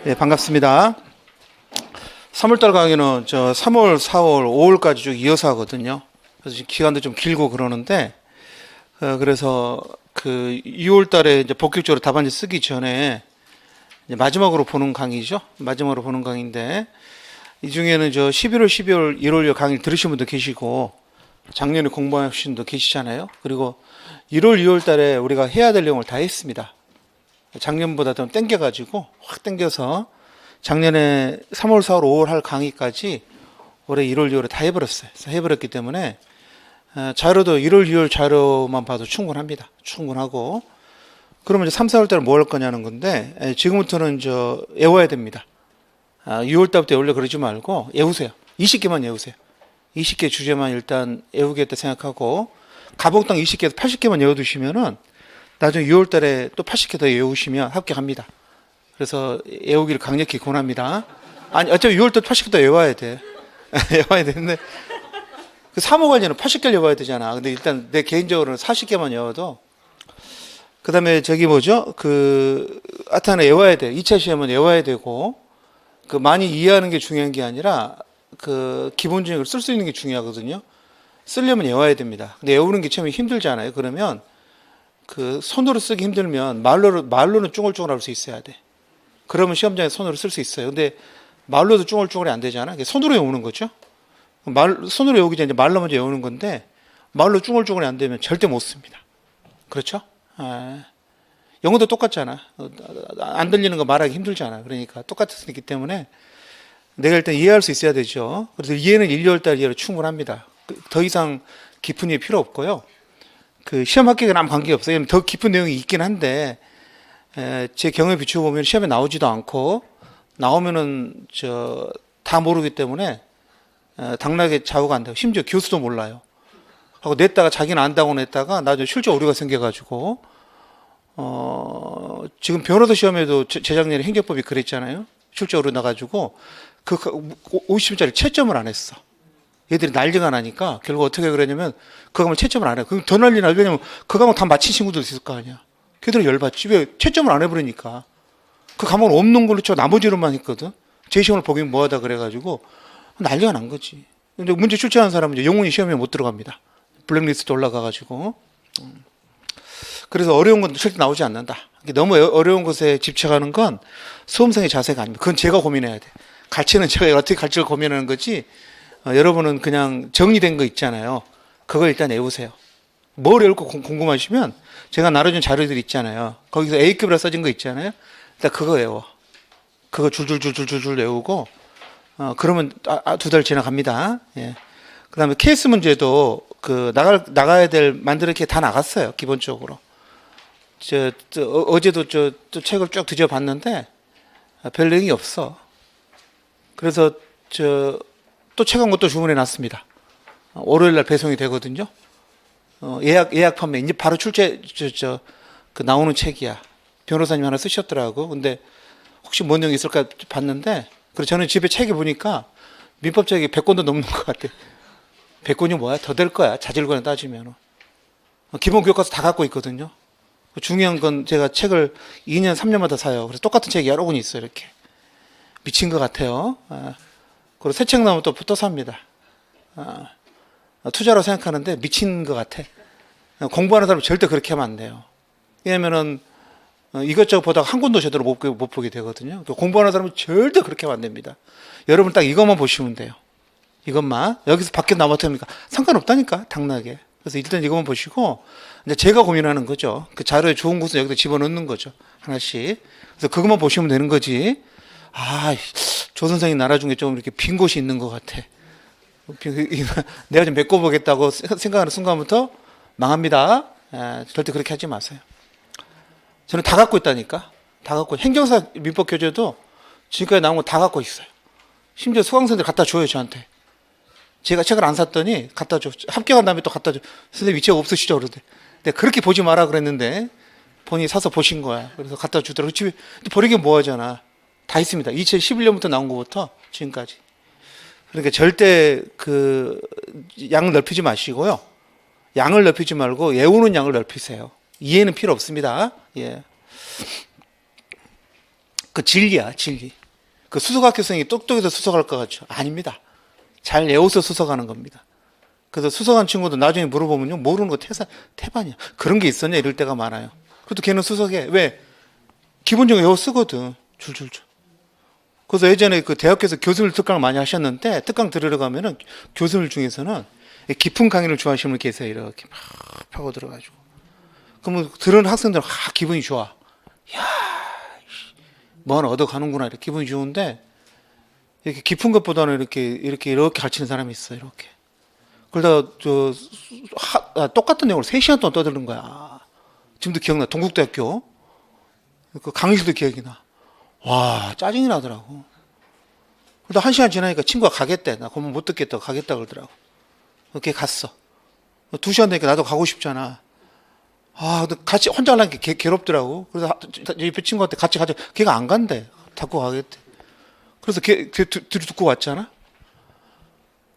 네, 반갑습니다. 3월달 강의는 3월, 4월, 5월까지 쭉 이어서 하거든요. 그래서 기간도 좀 길고 그러는데, 그래서 그 2월달에 이제 본격적으로 답안지 쓰기 전에 이제 마지막으로 보는 강의죠. 마지막으로 보는 강의인데, 이 중에는 11월, 12월, 1월 강의를 들으신 분도 계시고, 작년에 공부하신 분도 계시잖아요. 그리고 1월, 2월달에 우리가 해야 될 내용을 다 했습니다. 작년보다 좀 땡겨가지고 확 땡겨서 작년에 3월, 4월, 5월 할 강의까지 올해 1월, 2월에 다 해버렸어요. 그래서 해버렸기 때문에 자료도 1월, 2월 자료만 봐도 충분합니다. 충분하고 그러면 이제 3, 4월 달에 뭐 할 거냐는 건데 지금부터는 외워야 됩니다. 6월 달부터 원래 그러지 말고 외우세요. 20개만 외우세요. 20개 주제만 일단 외우겠다 생각하고 가봉당 20개에서 80개만 외워두시면은 나중에 6월 달에 또 80개 더 외우시면 합격합니다. 그래서 외우기를 강력히 권합니다. 아니, 어차피 6월 달 80개 더 외워야 돼. 외워야 되는데, 그 사무 관리는 80개를 외워야 되잖아. 근데 일단 내 개인적으로는 40개만 외워도, 그 다음에 하여튼 외워야 돼. 2차 시험은 외워야 되고, 많이 이해하는 게 중요한 게 아니라, 기본적인 걸 쓸 수 있는 게 중요하거든요. 쓰려면 외워야 됩니다. 근데 외우는 게 처음에 힘들잖아요. 그러면, 손으로 쓰기 힘들면 말로는 쭈글쭈글 할 수 있어야 돼. 그러면 시험장에 손으로 쓸 수 있어요. 근데 말로도 쭈글쭈글이 안 되잖아. 손으로 외우는 거죠. 손으로 외우기 전에 말로 먼저 외우는 건데 말로 쭈글쭈글이 안 되면 절대 못 씁니다. 그렇죠? 영어도 똑같잖아. 안 들리는 거 말하기 힘들잖아. 그러니까 똑같기 때문에 내가 일단 이해할 수 있어야 되죠. 그래서 이해는 1, 2월 이해로 충분합니다. 더 이상 깊은 이해 필요 없고요. 시험 합격은 아무 관계없어요. 더 깊은 내용이 있긴 한데, 제 경험에 비추어 보면 시험에 나오지도 않고, 나오면은, 다 모르기 때문에, 당락에 좌우가 안 돼요. 심지어 교수도 몰라요. 하고 냈다가 자기는 안다고 냈다가, 나중에 실제 오류가 생겨가지고, 지금 변호사 시험에도 재작년에 행정법이 그랬잖아요. 실제 오류 나가지고, 50점짜리 채점을 안 했어. 얘들이 난리가 나니까 결국 어떻게 그러냐면 그 과목을 채점을 안 해요. 그럼 더 난리 나요. 왜냐면 그 과목 다 마친 친구들 있을 거 아니야. 걔들은 열받지. 왜? 채점을 안 해버리니까. 그 과목은 없는 걸로 쳐 나머지로만 했거든. 제 시험을 보긴 뭐하다 그래가지고 난리가 난 거지. 근데 문제 출제한 사람은 이제 영원히 시험에 못 들어갑니다. 블랙리스트 올라가가지고. 그래서 어려운 건 절대 나오지 않는다. 너무 어려운 것에 집착하는 건 수험생의 자세가 아닙니다. 그건 제가 고민해야 돼. 갈치는 제가 어떻게 갈지를 고민하는 거지. 여러분은 그냥 정리된 거 있잖아요. 그걸 일단 외우세요. 뭘 외울까 궁금하시면 제가 나눠준 자료들 있잖아요. 거기서 A급이라 써진 거 있잖아요. 일단 그거 외워. 그거 줄줄줄줄줄 외우고 그러면 2달 지나갑니다. 예. 그 다음에 케이스 문제도 나가야 될 만들 게 다 나갔어요. 기본적으로. 어제도 또 책을 쭉 뒤져봤는데 별 내용이 없어. 그래서 또 책 한 것도 주문해 놨습니다. 월요일날 배송이 되거든요. 예약 판매. 이제 바로 나오는 책이야. 변호사님 하나 쓰셨더라고. 근데 혹시 뭔 내용이 있을까 봤는데, 그래서 저는 집에 책이 보니까 민법책이 100권도 넘는 것 같아. 100권이 뭐야? 더 될 거야. 자질권에 따지면. 기본 교과서 다 갖고 있거든요. 중요한 건 제가 책을 2년, 3년마다 사요. 그래서 똑같은 책이 여러 권이 있어요. 이렇게. 미친 것 같아요. 그리고 새 책 나오면 또 삽니다. 투자로 생각하는데 미친 것 같아. 공부하는 사람은 절대 그렇게 하면 안 돼요. 왜냐면은 이것저것 보다가 한 권도 제대로 못 보게 되거든요. 공부하는 사람은 절대 그렇게 하면 안 됩니다. 여러분 딱 이것만 보시면 돼요. 이것만. 여기서 밖에 나왔다니까 상관없다니까, 당나게. 그래서 일단 이것만 보시고, 이제 제가 고민하는 거죠. 그 자료에 좋은 곳은 여기다 집어넣는 거죠. 하나씩. 그래서 그것만 보시면 되는 거지. 조 선생님 나라 중에 좀 이렇게 빈 곳이 있는 것 같아. 내가 좀 메꿔보겠다고 생각하는 순간부터 망합니다. 절대 그렇게 하지 마세요. 저는 다 갖고 있다니까. 다 갖고. 행정사 민법 교재도 지금까지 나온 거 다 갖고 있어요. 심지어 수강생들 갖다 줘요, 저한테. 제가 책을 안 샀더니 갖다 줘. 합격한 다음에 또 갖다 줘. 선생님 이 책 없으시죠? 그러대. 내가 그렇게 보지 마라 그랬는데 본인이 사서 보신 거야. 그래서 갖다 주더라고. 집에 버리긴 뭐 하잖아. 다 있습니다. 2011년부터 나온 것부터 지금까지. 그러니까 절대 양을 넓히지 마시고요. 양을 넓히지 말고 외우는 양을 넓히세요. 이해는 필요 없습니다. 예. 그 진리야, 진리. 그 수석학교생이 똑똑해서 수석할 것 같죠? 아닙니다. 잘 외워서 수석하는 겁니다. 그래서 수석한 친구도 나중에 물어보면요, 모르는 거 태반이야. 그런 게 있었냐? 이럴 때가 많아요. 그래도 걔는 수석해. 왜? 기본적으로 외워 쓰거든. 줄줄줄. 그래서 예전에 그 대학교에서 교수님 특강을 많이 하셨는데, 특강 들으러 가면은 교수들 중에서는 깊은 강의를 좋아하시는 분 계세요. 이렇게 막 파고 들어가지고. 그러면 들은 학생들은 기분이 좋아. 야, 뭐 하나 얻어가는구나. 이렇게 기분이 좋은데, 이렇게 깊은 것보다는 이렇게 가르치는 사람이 있어. 이렇게. 그러다가 똑같은 내용을 3시간 동안 떠드는 거야. 지금도 기억나. 동국대학교. 그 강의실도 기억이 나. 와, 짜증이 나더라고. 그러다 1시간 지나니까 친구가 가겠대. 나 그러면 못 듣겠다. 가겠다 그러더라고. 걔 갔어. 2시간 되니까 나도 가고 싶잖아. 근데 같이 혼자 하려는 게 괴롭더라고. 그래서 옆에 친구한테 같이 가자. 걔가 안 간대. 자꾸 가겠대. 그래서 걔 듣고 왔잖아.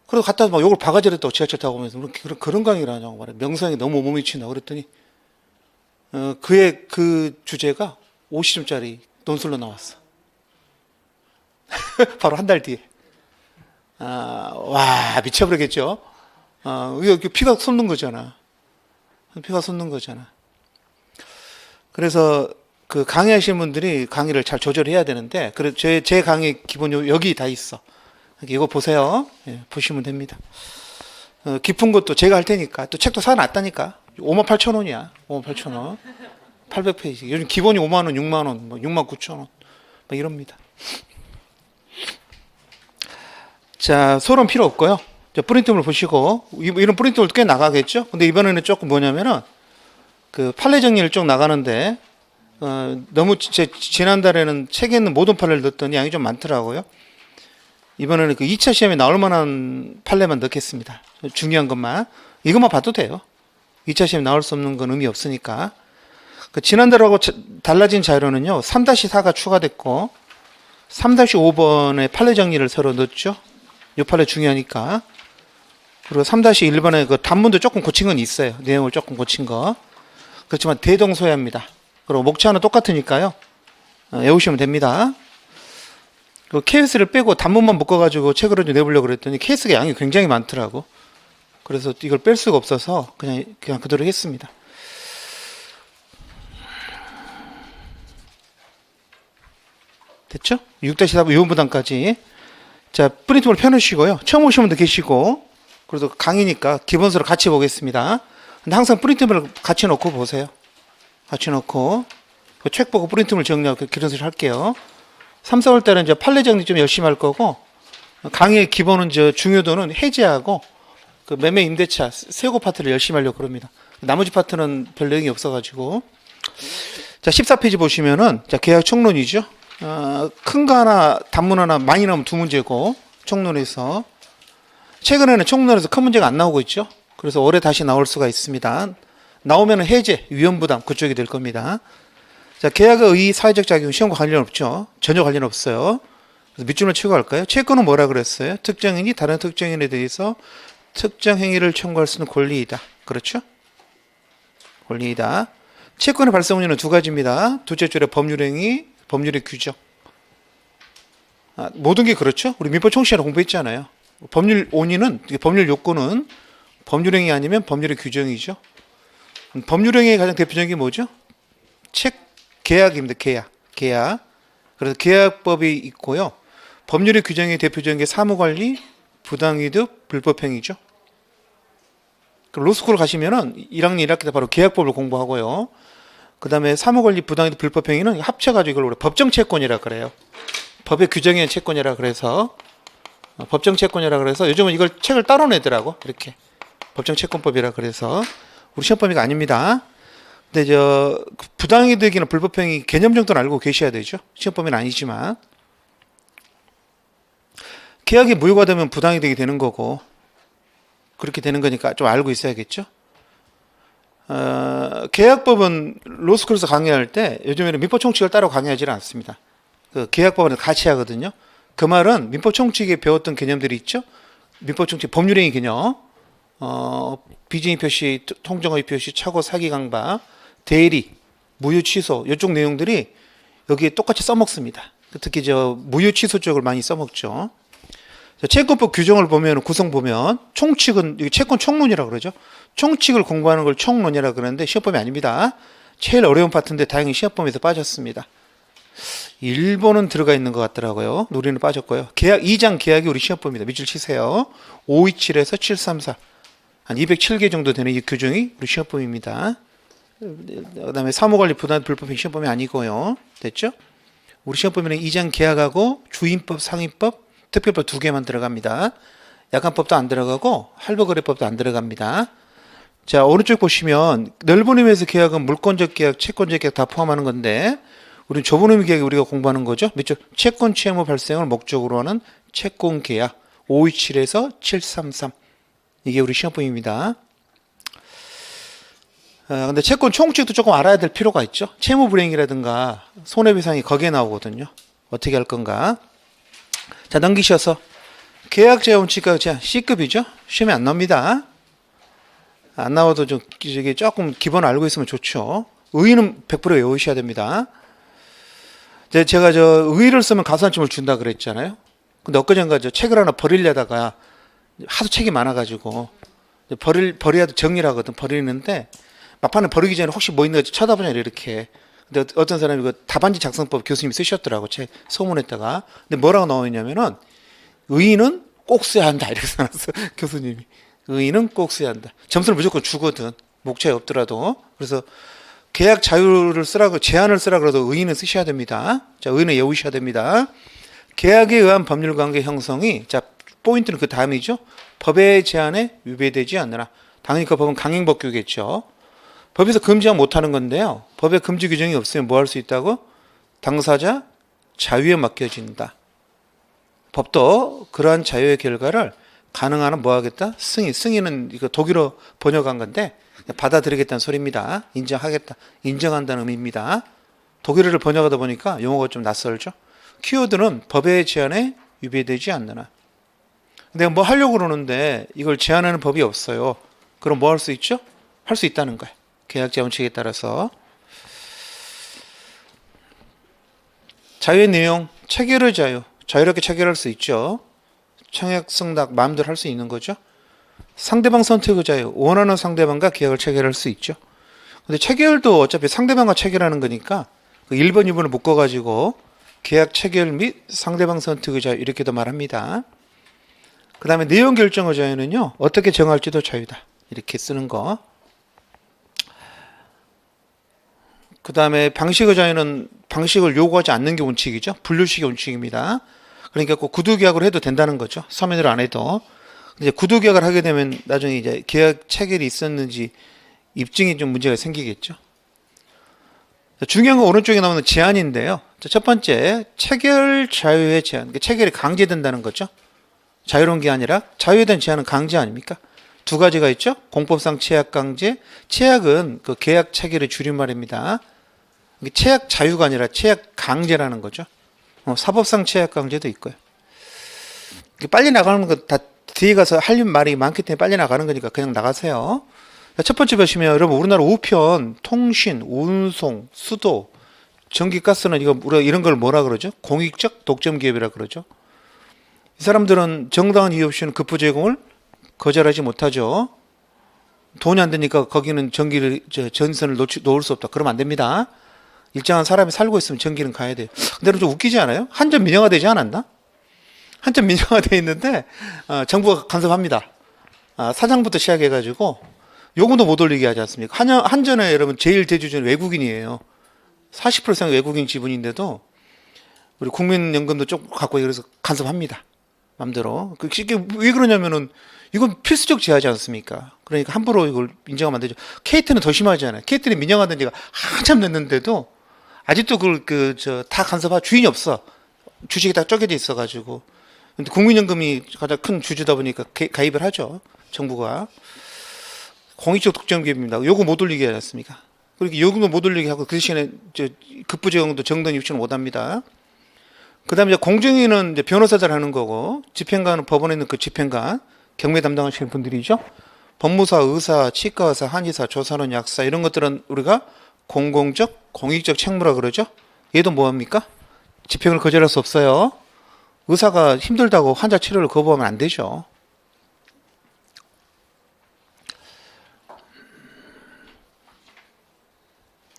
그래서 갔다 막 욕을 바가지를 했다고 지하철 타고 오면서 그런 강의를 하냐고 말해. 명상이 너무 못 미친다. 그랬더니 그의 그 주제가 50점짜리 논술로 나왔어. 바로 한 달 뒤에. 와, 미쳐버리겠죠? 이거 피가 솟는 거잖아. 피가 솟는 거잖아. 그래서 그 강의하시는 분들이 강의를 잘 조절해야 되는데, 그래 제 강의 기본 여기 다 있어. 이거 보세요. 예, 보시면 됩니다. 깊은 것도 제가 할 테니까. 또 책도 사놨다니까. 58,000원이야. 58,000원. 800페이지. 요즘 기본이 5만 원, 6만 원, 뭐 6만 9천 원. 뭐 이럽니다. 자, 소론 필요 없고요. 자, 프린트물 보시고, 이런 프린트물 꽤 나가겠죠? 근데 이번에는 조금 뭐냐면은, 그 판례 정리를 쭉 나가는데, 너무 지난달에는 책에 있는 모든 판례를 넣었더니 양이 좀 많더라고요. 이번에는 그 2차 시험에 나올 만한 판례만 넣겠습니다. 중요한 것만. 이것만 봐도 돼요. 2차 시험에 나올 수 없는 건 의미 없으니까. 그 지난달하고 달라진 자료는요, 3-4가 추가됐고, 3-5번에 판례 정리를 새로 넣었죠. 이 판례 중요하니까. 그리고 3-1번에 그 단문도 조금 고친 건 있어요. 내용을 조금 고친 거. 그렇지만 대동소이합니다. 그리고 목차는 똑같으니까요. 외우시면 됩니다. 그 케이스를 빼고 단문만 묶어가지고 책으로 좀 내보려고 그랬더니 케이스가 양이 굉장히 많더라고. 그래서 이걸 뺄 수가 없어서 그냥 그대로 했습니다. 됐죠? 6-4 유언부담까지. 자, 프린트물 펴놓으시고요. 처음 오신 분도 계시고, 그래도 강의니까 기본서로 같이 보겠습니다. 근데 항상 프린트물을 같이 놓고 보세요. 같이 놓고. 그 책 보고 프린트물 정리하고 그런 소리 할게요. 3, 4월 달에 이제 판례 정리 좀 열심히 할 거고, 강의의 기본은 중요도는 해제하고, 그 매매 임대차, 세고 파트를 열심히 하려고 그럽니다. 나머지 파트는 별 내용이 없어가지고. 자, 14페이지 보시면은, 자, 계약 총론이죠. 큰 거 하나, 단문 하나 많이 나오면 2문제고, 총론에서. 최근에는 총론에서 큰 문제가 안 나오고 있죠. 그래서 올해 다시 나올 수가 있습니다. 나오면 해제, 위험부담, 그쪽이 될 겁니다. 자, 계약의 의의, 사회적 작용, 시험과 관련 없죠. 전혀 관련 없어요. 그래서 밑줄을 치고 갈까요? 채권은 뭐라 그랬어요? 특정인이 다른 특정인에 대해서 특정 행위를 청구할 수 있는 권리이다. 그렇죠? 권리이다. 채권의 발생 원인은 2가지입니다. 둘째 줄에 법률행위, 법률의 규정. 모든 게 그렇죠? 우리 민법 총칙을 공부했잖아요. 법률 원인은, 법률 요건은 법률행위 아니면 법률의 규정이죠. 법률행위의 가장 대표적인 게 뭐죠? 계약입니다. 계약. 그래서 계약법이 있고요. 법률의 규정의 대표적인 게 사무관리, 부당이득, 불법행위죠. 로스쿨 가시면은 1학년 1학기 때 바로 계약법을 공부하고요. 그 다음에 사무관리, 부당이득, 불법행위는 합쳐가지고 이걸 우리 법정채권이라 그래요. 법의 규정의 채권이라 그래서 법정채권이라 그래서 요즘은 이걸 책을 따로 내더라고. 이렇게 법정채권법이라 그래서 우리 시험범위가 아닙니다. 근데 부당이득이나 불법행위 개념 정도는 알고 계셔야 되죠. 시험범위는 아니지만. 계약이 무효가 되면 부당이득이 되는 거고, 그렇게 되는 거니까 좀 알고 있어야겠죠. 계약법은 로스쿨에서 강의할 때 요즘에는 민법 총칙을 따로 강의하지는 않습니다. 그 계약법은 같이 하거든요. 그 말은 민법 총칙에 배웠던 개념들이 있죠. 민법 총칙 법률행위 개념, 비증의 표시, 통정의 표시, 착오, 사기, 강박, 대리, 무효 취소 이쪽 내용들이 여기에 똑같이 써먹습니다. 특히 저 무효 취소 쪽을 많이 써먹죠. 채권법 규정을 보면 구성 보면 총칙은 여기 채권 총론이라고 그러죠. 총칙을 공부하는 걸 총론이라고 그러는데 시험범위 아닙니다. 제일 어려운 파트인데 다행히 시험범위에서 빠졌습니다. 일본은 들어가 있는 것 같더라고요. 우리는 빠졌고요. 계약 2장 계약이 우리 시험범위입니다. 밑줄 치세요. 527에서 734 한 207개 정도 되는 이 규정이 우리 시험범위입니다. 그다음에 사무관리 부단 불법행 시험범위 아니고요. 됐죠? 우리 시험범위는 2장 계약하고 주임법, 상임법, 특별법 2개만 들어갑니다. 약관법도 안 들어가고 할부거래법도 안 들어갑니다. 자, 오른쪽 보시면 넓은 의미에서 계약은 물권적 계약, 채권적 계약 다 포함하는 건데 우리는 좁은 의미 계약이 우리가 공부하는 거죠. 밑줄 채권 채무 발생을 목적으로 하는 채권 계약 527에서 733 이게 우리 시험범위입니다. 근데 채권 총칙도 조금 알아야 될 필요가 있죠. 채무 불이행이라든가 손해배상이 거기에 나오거든요. 어떻게 할 건가? 자, 넘기셔서 계약 재원 원칙가 C급이죠. 시험에 안 나옵니다. 안 나와도 좀 저기 조금 기본 알고 있으면 좋죠. 의의는 100% 외우셔야 됩니다. 제가 저 의의를 쓰면 가산점을 준다 그랬잖아요. 근데 엊그젠가 저 책을 하나 버리려다가 하도 책이 많아가지고 버려야 정리를 하거든. 버리는데 막판에 버리기 전에 혹시 뭐 있는지 쳐다보냐 이렇게. 근데 어떤 사람이 그 답안지 작성법 교수님이 쓰셨더라고. 책 소문에다가. 근데 뭐라고 나와있냐면은 의의는 꼭 써야 한다 이렇게 써놨어. 교수님이. 의의는 꼭 써야 한다. 점수를 무조건 주거든. 목차에 없더라도. 그래서 계약 자유를 쓰라고 제한을 쓰라 그래도 의의는 쓰셔야 됩니다. 자, 의의는 외우셔야 됩니다. 계약에 의한 법률 관계 형성이 자 포인트는 그 다음이죠. 법의 제한에 위배되지 않느라. 당연히 그 법은 강행법규겠죠. 법에서 금지하면 못하는 건데요. 법에 금지 규정이 없으면 뭐 할 수 있다고? 당사자 자유에 맡겨진다. 법도 그러한 자유의 결과를 가능한 한 뭐 하겠다? 승인. 승인은 이거 독일어 번역한 건데 받아들이겠다는 소리입니다. 인정하겠다. 인정한다는 의미입니다. 독일어를 번역하다 보니까 용어가 좀 낯설죠. 키워드는 법의 제한에 위배되지 않느나. 내가 뭐 하려고 그러는데 이걸 제한하는 법이 없어요. 그럼 뭐 할 수 있죠? 할 수 있다는 거예요. 계약자 원칙에 따라서. 자유의 내용, 체결의 자유. 자유롭게 체결할 수 있죠. 청약, 승낙, 마음대로 할 수 있는 거죠. 상대방 선택의 자유. 원하는 상대방과 계약을 체결할 수 있죠. 근데 체결도 어차피 상대방과 체결하는 거니까 그 1번, 2번을 묶어가지고 계약 체결 및 상대방 선택의 자유 이렇게도 말합니다. 그 다음에 내용 결정의 자유는요. 어떻게 정할지도 자유다. 이렇게 쓰는 거. 그 다음에 방식의 자유는 방식을 요구하지 않는 게 원칙이죠. 분류식의 원칙입니다. 그러니까 꼭 구두계약으로 해도 된다는 거죠. 서면으로 안 해도. 이제 구두계약을 하게 되면 나중에 이제 계약 체결이 있었는지 입증이 좀 문제가 생기겠죠. 중요한 건 오른쪽에 나오는 제한인데요. 첫 번째, 체결 자유의 제한. 그러니까 체결이 강제된다는 거죠. 자유로운 게 아니라 자유에 대한 제한은 강제 아닙니까? 두 가지가 있죠. 공법상 체약 강제. 체약은 그 계약 체결의 줄임말입니다. 체약 자유가 아니라 체약 강제라는 거죠. 사법상 체약 강제도 있고요. 빨리 나가는 거 다 뒤에 가서 할 말이 많기 때문에 빨리 나가는 거니까 그냥 나가세요. 첫 번째 보시면 여러분 우리나라 우편, 통신, 운송, 수도, 전기, 가스는 우리가 이런 걸 뭐라 그러죠? 공익적 독점 기업이라 그러죠. 이 사람들은 정당한 이유 없이는 급부 제공을 거절하지 못하죠. 돈이 안 되니까 거기는 전기를 전선을 놓을 수 없다. 그러면 안 됩니다. 일정한 사람이 살고 있으면 전기는 가야 돼요. 근데 좀 웃기지 않아요? 한전 민영화되지 않았나? 한전 민영화돼 있는데 정부가 간섭합니다. 사장부터 시작해가지고 요금도 못 올리게 하지 않습니까? 한전에 여러분 제일 대주주는 외국인이에요. 40% 이상 외국인 지분인데도 우리 국민연금도 좀 갖고 그래서 간섭합니다. 맘대로. 왜 그러냐면은 이건 필수적 제하지 않습니까? 그러니까 함부로 이걸 인정하면 안 되죠. KT는 더 심하잖아요. KT는 민영화된 지가 한참 됐는데도 아직도 그걸 다 간섭할 주인이 없어. 주식이 다 쪼개져 있어가지고. 근데 국민연금이 가장 큰 주주다 보니까 가입을 하죠. 정부가. 공익적 독점 기업입니다. 요금 못 올리게 하지 않습니까? 그렇게 요금도 못 올리게 하고 그 대신에 급부제공도 정당 입증을 못 합니다. 그 다음에 공정위는 이제 변호사들 하는 거고, 집행관은 법원에 있는 그 집행관, 경매 담당하시는 분들이죠. 법무사, 의사, 치과의사, 한의사, 조산원, 약사 이런 것들은 우리가 공공적, 공익적 책무라 그러죠. 얘도 뭐합니까? 집행을 거절할 수 없어요. 의사가 힘들다고 환자 치료를 거부하면 안 되죠.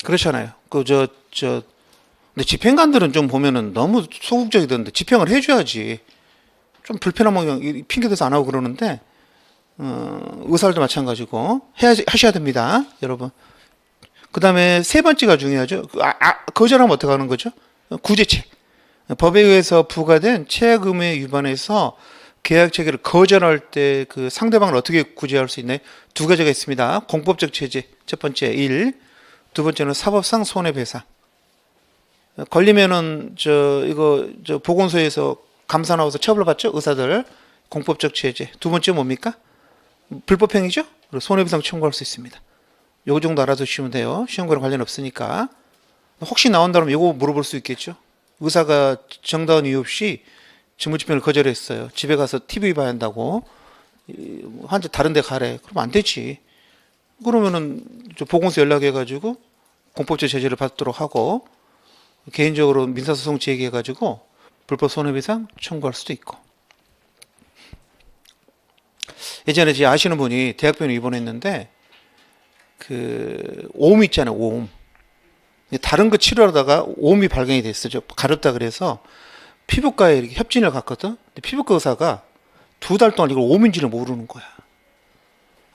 그렇잖아요. 근데 집행관들은 좀 보면은 너무 소극적이던데 집행을 해줘야지. 좀 불편하면 핑계대서 안 하고 그러는데, 의사들도 마찬가지고 하셔야 됩니다, 여러분. 그 다음에 세 번째가 중요하죠. 거절하면 어떻게 하는 거죠? 구제책. 법에 의해서 부과된 체액 의무에 위반해서 계약 체결을 거절할 때 그 상대방을 어떻게 구제할 수 있나요? 두 가지가 있습니다. 공법적 제재. 첫 번째 1. 두 번째는 사법상 손해배상. 걸리면은 보건소에서 감사 나와서 처벌받죠, 의사들. 공법적 제재. 두 번째 뭡니까? 불법행위죠. 그리고 손해배상 청구할 수 있습니다. 요 정도 알아두시면 돼요. 시험과는 관련 없으니까. 혹시 나온다면 이거 물어볼 수 있겠죠. 의사가 정당한 이유 없이 직무집행을 거절했어요. 집에 가서 TV 봐야 한다고. 환자 다른 데 가래. 그러면 안 되지. 그러면은 보건소 연락해가지고 공법적 제재를 받도록 하고, 개인적으로 민사소송 제기해가지고 불법 손해배상 청구할 수도 있고. 예전에 아시는 분이 대학병원에 입원했는데 오음 있잖아요, 오음. 다른 거 치료하다가 오음이 발견이 됐어요. 가렵다 그래서 피부과에 이렇게 협진을 갔거든. 근데 피부과 의사가 2달 동안 이걸 오음인지를 모르는 거야.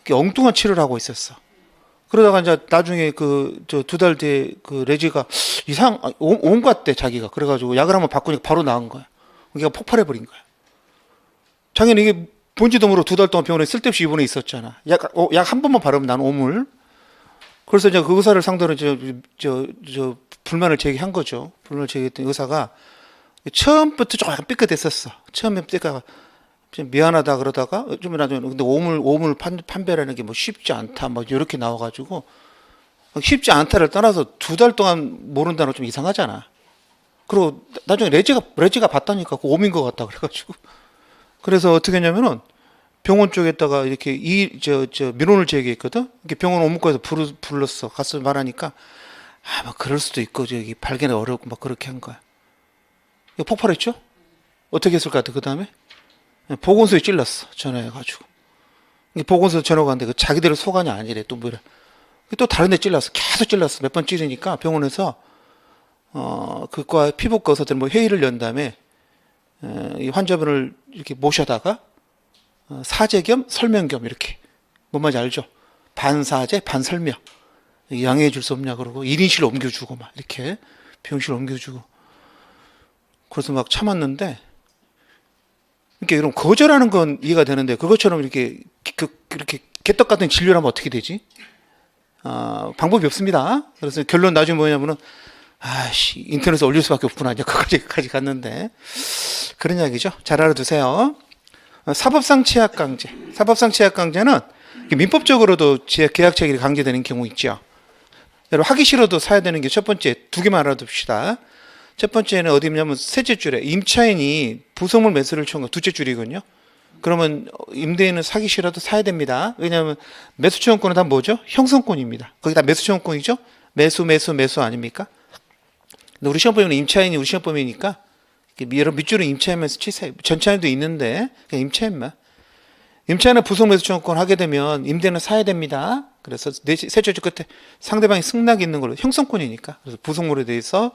엉뚱한 치료를 하고 있었어. 그러다가 이제 나중에 2달 뒤에 레지가 오음 같대, 자기가. 그래가지고 약을 한번 바꾸니까 바로 나은 거야. 그러니까 폭발해버린 거야. 자기는 이게 뭔지도 모르고 2달 동안 병원에 쓸데없이 입원해 있었잖아. 약 한 번만 바르면 난 오물. 그래서 이제 그 의사를 상대로 불만을 제기한 거죠. 불만을 제기했더니 의사가 처음부터 좀 약간 삐끗했었어. 처음에 삐끗가 좀 미안하다 그러다가 좀 나중에 근데 오물 판별하는 게 뭐 쉽지 않다 막 이렇게 나와가지고, 쉽지 않다를 떠나서 2달 동안 모른다는 건 좀 이상하잖아. 그리고 나중에 레지가 봤다니까 그 오민 것 같다 그래가지고, 그래서 어떻게 했냐면은 병원 쪽에다가 이렇게 민원을 제기했거든. 이렇게 병원 업무과에서 불렀어. 가서 말하니까 뭐 그럴 수도 있고 저기 발견이 어렵고 막 그렇게 한 거야. 이거 폭발했죠? 어떻게 했을 것 같아? 그 다음에 보건소에 찔렀어. 전화해가지고. 보건소 전화가 왔는데 자기들의 소관이 아니래. 또 뭐래. 또 다른 데 찔렀어. 계속 찔렀어. 몇 번 찌르니까 병원에서 그과 피부과 의사들 뭐 회의를 연 다음에 이 환자분을 이렇게 모셔다가 사제 겸 설명 겸 이렇게, 뭔 말인지 알죠? 반사제 반설명, 양해해 줄 수 없냐 그러고 1인실 옮겨주고 막 이렇게 병실 옮겨주고, 그래서 막 참았는데, 이렇게 이런 거절하는 건 이해가 되는데 그것처럼 이렇게 개떡 같은 진료를 하면 어떻게 되지? 방법이 없습니다. 그래서 결론 나중에 뭐냐면은 인터넷에 올릴 수밖에 없구나. 이제 거기까지 갔는데, 그런 이야기죠. 잘 알아두세요. 사법상 취약 강제. 사법상 취약 강제는 민법적으로도 계약 체결이 강제되는 경우 있죠. 여러분 하기 싫어도 사야 되는 게 첫 번째, 두 개만 알아둡시다. 첫 번째는 어디 있냐면 셋째 줄에 임차인이 부속물 매수를 청구, 둘째 줄이거든요. 그러면 임대인은 사기 싫어도 사야 됩니다. 왜냐하면 매수청구권은 다 뭐죠? 형성권입니다. 거기 다 매수청구권이죠. 매수 아닙니까? 근데 우리 시험법에는 임차인이 우리 시험법이니까 여러분 밑줄은 임차인면서 치세요. 전차인도 있는데 그냥 임차인만. 임차인은 부속 매수청구권 하게 되면 임대는 사야 됩니다. 그래서 셋째 줄 끝에 상대방이 승낙이 있는 걸로, 형성권이니까. 그래서 부속물에 대해서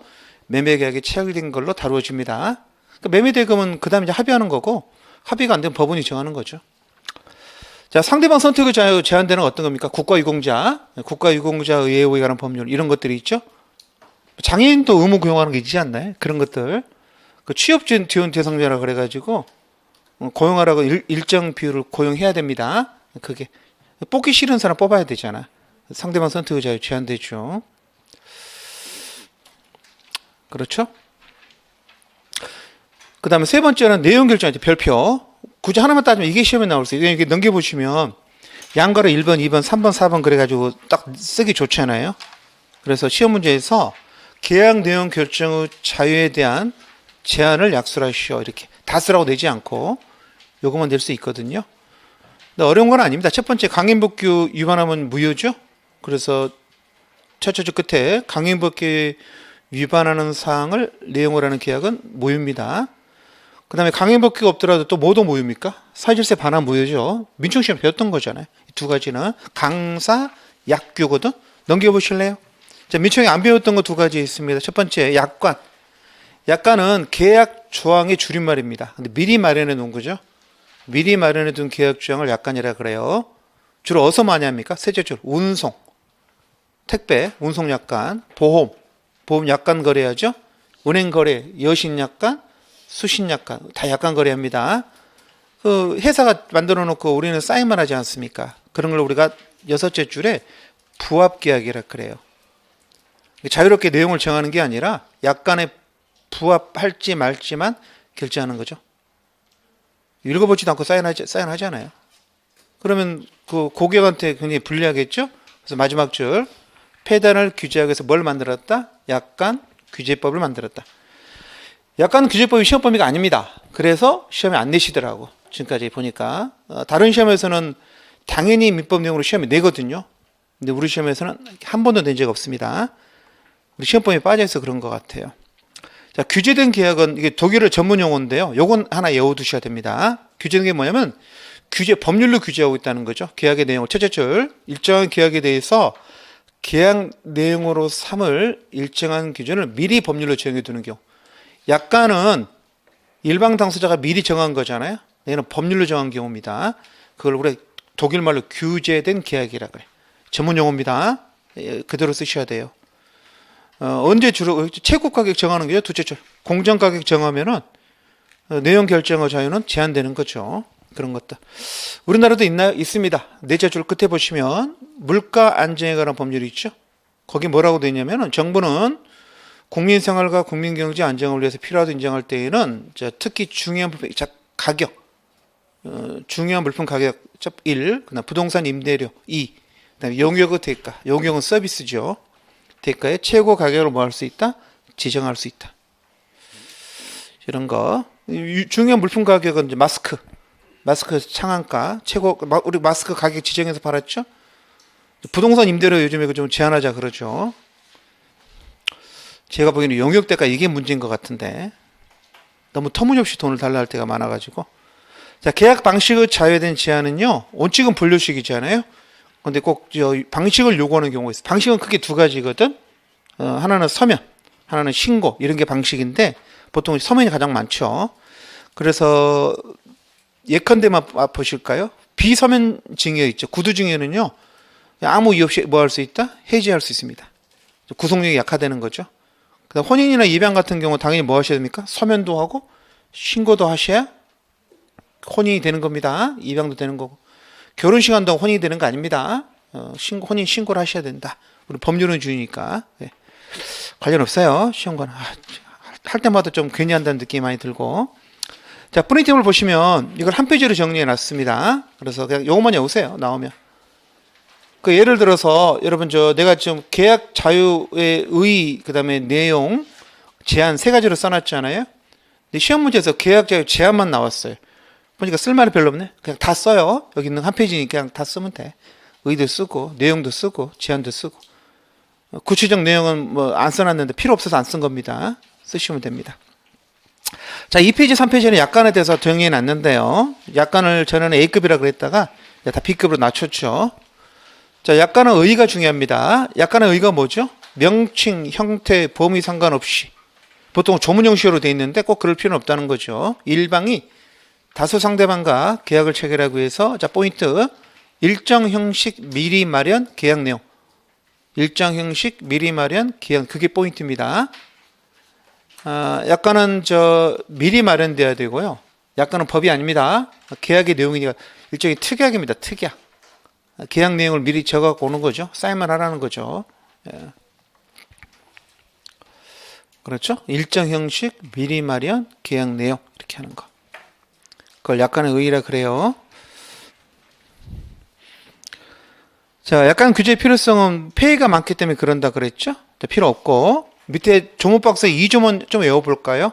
매매계약이 체결된 걸로 다루어집니다. 그러니까 매매대금은 그 다음에 이제 합의하는 거고, 합의가 안 되면 법원이 정하는 거죠. 자, 상대방 선택의 자유 제한되는 어떤 겁니까? 국가유공자, 국가유공자에 관한 법률, 이런 것들이 있죠. 장애인도 의무 고용하는 게 있지 않나요? 그런 것들. 그 취업 지원 대상자라 그래가지고 고용하라고 일정 비율을 고용해야 됩니다. 그게 뽑기 싫은 사람 뽑아야 되잖아. 상대방 선택의 자유 제한되죠. 그렇죠? 그 다음에 세 번째는 내용 결정이죠. 별표. 굳이 하나만 따지면 이게 시험에 나올 수 있어요. 이게 넘겨보시면 양가로 1번, 2번, 3번, 4번 그래가지고 딱 쓰기 좋잖아요. 그래서 시험 문제에서 계약 내용 결정의 자유에 대한 제한을 약술하시오. 이렇게 다 쓰라고 내지 않고 요것만 낼 수 있거든요. 근데 어려운 건 아닙니다. 첫 번째, 강행복귀 위반하면 무효죠. 그래서 첫째 줄 끝에 강행복귀 위반하는 사항을 내용을 하는 계약은 모유입니다. 그 다음에 강행법규가 없더라도 또 뭐도 모유입니까? 사실세 반환 모유죠. 민청시험 배웠던 거잖아요. 이 두 가지는 강사, 약규거든. 넘겨보실래요? 자, 민청이 안 배웠던 거 두 가지 있습니다. 첫 번째, 약관. 약관은 계약 조항의 줄임말입니다. 근데 미리 마련해 놓은 거죠. 미리 마련해 둔 계약 조항을 약관이라 그래요. 주로 어디서 많이 합니까? 셋째 줄, 운송, 택배, 운송 약관, 보험 약관 거래하죠. 은행 거래, 여신 약관, 수신 약관, 다 약관 거래합니다. 그 회사가 만들어 놓고 우리는 사인만 하지 않습니까? 그런 걸 우리가 여섯째 줄에 부합 계약이라 그래요. 자유롭게 내용을 정하는 게 아니라 약관에 부합할지 말지만 결제하는 거죠. 읽어보지도 않고 사인하잖아요. 그러면 그 고객한테 굉장히 불리하겠죠? 그래서 마지막 줄, 폐단을 규제하기 위해서 뭘 만들었다? 약관 규제법을 만들었다. 약관 규제법이 시험 범위가 아닙니다. 그래서 시험에 안 내시더라고. 지금까지 보니까. 다른 시험에서는 당연히 민법 내용으로 시험에 내거든요. 근데 우리 시험에서는 한 번도 낸 적 없습니다. 우리 시험 범위에 빠져서 그런 것 같아요. 자, 규제된 계약은 이게 독일어 전문 용어인데요. 요건 하나 외워두셔야 됩니다. 규제된 게 뭐냐면 법률로 규제하고 있다는 거죠. 계약의 내용을 첫째 줄, 일정한 계약에 대해서 계약 내용으로 삼을 일정한 기준을 미리 법률로 정해 두는 경우. 약관은 일방 당사자가 미리 정한 거잖아요. 얘는 법률로 정한 경우입니다. 그걸 우리 독일말로 규제된 계약이라 그래. 전문 용어입니다. 그대로 쓰셔야 돼요. 언제 주로 최고 가격 정하는 게요. 둘째 줄. 공정 가격 정하면은 내용 결정의 자유는 제한되는 거죠. 그런 것들. 우리나라도 있습니다. 넷째 줄 끝에 보시면 물가 안정에 관한 법률이 있죠. 거기 뭐라고 되어 있냐면은 정부는 국민 생활과 국민 경제 안정을 위해서 필요하다고 인정할 때에는 특히 중요한 부분, 가격, 중요한 물품 가격 1, 그다음 부동산 임대료 2, 그다음에 용역의 대가, 용역은 서비스죠. 대가의 최고 가격을 뭐 할 수 있다? 지정할 수 있다. 이런 거. 중요한 물품 가격은 이제 마스크 창한가 최고 우리 마스크 가격 지정해서 팔았죠. 부동산 임대료 요즘에 좀 제한하자 그러죠. 제가 보기에는 용역대가 이게 문제인 것 같은데 너무 터무니없이 돈을 달라 할 때가 많아가지고. 자, 계약 방식의 자유화된 제한은요, 원칙은 분류식이잖아요. 근데 꼭 방식을 요구하는 경우가 있어요. 방식은 크게 두 가지거든. 하나는 서면, 하나는 신고, 이런 게 방식인데 보통 서면이 가장 많죠. 그래서 예컨대만 보실까요? 비서면 증여 있죠. 구두 증여는요, 아무 이유 없이 뭐 할 수 있다? 해지할 수 있습니다. 구속력이 약화되는 거죠. 그다음 혼인이나 입양 같은 경우 당연히 뭐 하셔야 됩니까? 서면도 하고 신고도 하셔야 혼인이 되는 겁니다. 입양도 되는 거고. 결혼식 한다고 혼인이 되는 거 아닙니다. 혼인 신고를 하셔야 된다. 우리 법률은 주의니까. 네. 관련 없어요. 시험관. 할 때마다 좀 괜히 한다는 느낌이 많이 들고. 자, 프린팅을 보시면 이걸 한 페이지로 정리해 놨습니다. 그래서 그냥 요것만 외우세요. 나오면. 그 예를 들어서 여러분 내가 좀 계약 자유의 의 그다음에 내용 제한 세 가지로 써놨잖아요. 근데 시험 문제에서 계약 자유 제한만 나왔어요. 보니까 쓸말이 별로 없네. 그냥 다 써요. 여기 있는 한 페이지니까 그냥 다 쓰면 돼. 의도 쓰고 내용도 쓰고 제한도 쓰고. 구체적 내용은 뭐 안 써놨는데 필요 없어서 안 쓴 겁니다. 쓰시면 됩니다. 자, 2페이지, 3페이지는 약관에 대해서 정리해 놨는데요. 약관을 전에는 A급이라 그랬다가 다 B급으로 낮췄죠. 자, 약관의 의의가 중요합니다. 약관의 의의가 뭐죠? 명칭, 형태, 범위 상관없이 보통 조문 형식으로 되어 있는데 꼭 그럴 필요는 없다는 거죠. 일방이 다수 상대방과 계약을 체결하기 위해서 자, 포인트 일정 형식 미리 마련 계약 내용. 일정 형식 미리 마련 계약 그게 포인트입니다. 약관은 미리 마련돼야 되고요. 약관은 법이 아닙니다. 계약의 내용이니까 일종의 특약입니다. 특약. 계약 내용을 미리 적어갖고 오는 거죠. 사인만 하라는 거죠. 예. 그렇죠? 일정 형식, 미리 마련, 계약 내용 이렇게 하는 거. 그걸 약관의 의의라 그래요. 자, 약관 규제의 필요성은 폐해가 많기 때문에 그런다 그랬죠? 필요 없고 밑에 조문박스 2조문 좀 외워볼까요?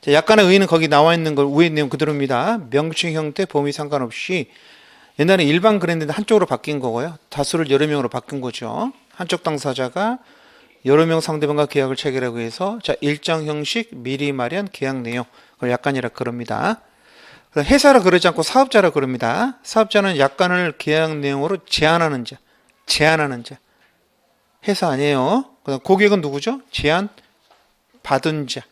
자, 약관의 의의는 거기 나와 있는 걸 위에 내용 그대로입니다. 명칭, 형태, 범위 상관없이 옛날에 일반 그랬는데 한쪽으로 바뀐 거고요. 다수를 여러 명으로 바뀐 거죠. 한쪽 당사자가 여러 명 상대방과 계약을 체결하기 위해서 자 일정 형식 미리 마련 계약 내용 그걸 약관이라 그럽니다. 회사라 그러지 않고 사업자라 그럽니다. 사업자는 약관을 계약 내용으로 제안하는 자, 회사 아니에요. 그다음 고객은 누구죠? 제안 받은 자.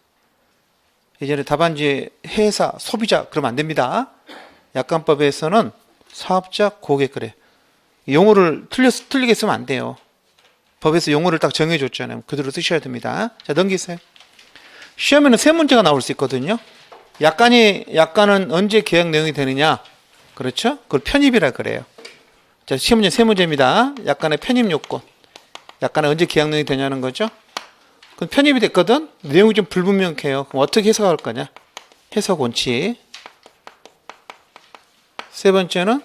예전에 답안지 회사, 소비자 그러면 안 됩니다. 약관법에서는 사업자, 고객 그래. 용어를 틀리게 쓰면 안 돼요. 법에서 용어를 딱 정해줬잖아요. 그대로 쓰셔야 됩니다. 자, 넘기세요. 시험에는 세 문제가 나올 수 있거든요. 약관은 언제 계약 내용이 되느냐? 그렇죠? 그걸 편입이라 그래요. 자, 시험 문제 세 문제입니다. 약관의 편입 요건. 약관은 언제 계약 내용이 되냐는 거죠. 그럼 편입이 됐거든? 내용이 좀 불분명해요. 그럼 어떻게 해석할 거냐? 해석 원칙. 세 번째는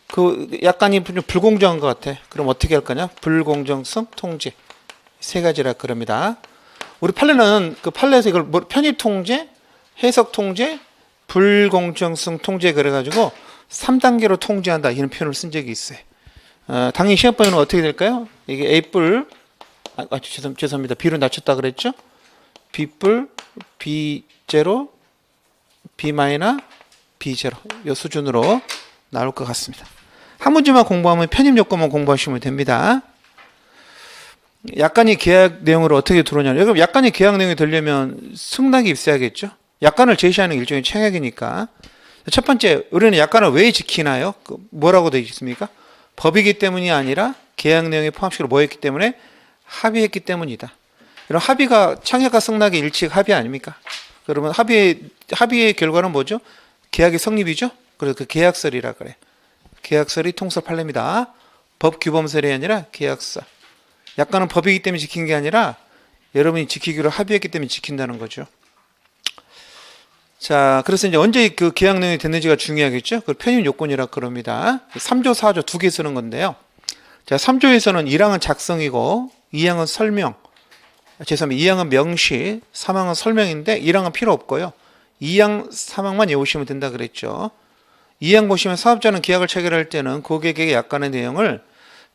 그 약관이 좀 불공정한 것 같아. 그럼 어떻게 할 거냐? 불공정성 통제. 세 가지라 그럽니다. 우리 판례는 그 판례에서 이걸 편입 통제, 해석 통제, 불공정성 통제 그래가지고 3단계로 통제한다 이런 표현을 쓴 적이 있어요. 당연히 시험번호는 어떻게 될까요? 이게 A뿔, 죄송합니다. B로 낮췄다 그랬죠? B뿔, B0, B 마이너, B0 이 수준으로 나올 것 같습니다. 한 문제만 공부하면 편입 요건만 공부하시면 됩니다. 약관이 계약 내용으로 어떻게 들어오냐. 그럼 약관이 계약 내용이 되려면 승낙이 있어야겠죠. 약관을 제시하는 일종의 청약이니까. 첫 번째, 우리는 약관을 왜 지키나요? 뭐라고 되어 있습니까? 법이기 때문이 아니라 계약 내용에 포함식으로 뭐였기 때문에 합의했기 때문이다. 이런 합의가 청약과 승낙의 일치가 합의 아닙니까? 그러면 합의의 결과는 뭐죠? 계약의 성립이죠. 그래서 그 계약설이라 그래. 계약설이 통설 판례입니다. 법 규범설이 아니라 계약설. 약관은 법이기 때문에 지킨 게 아니라 여러분이 지키기로 합의했기 때문에 지킨다는 거죠. 자, 그래서 이제 언제 그 계약 내용이 됐는지가 중요하겠죠. 그 편입 요건이라 그럽니다. 3조, 4조 두 개 쓰는 건데요. 자, 3조에서는 1항은 작성이고 2항은 설명. 죄송합니다. 2항은 명시, 3항은 설명인데 1항은 필요 없고요. 2항, 3항만 외우시면 된다 그랬죠. 2항 보시면 사업자는 계약을 체결할 때는 고객에게 약관의 내용을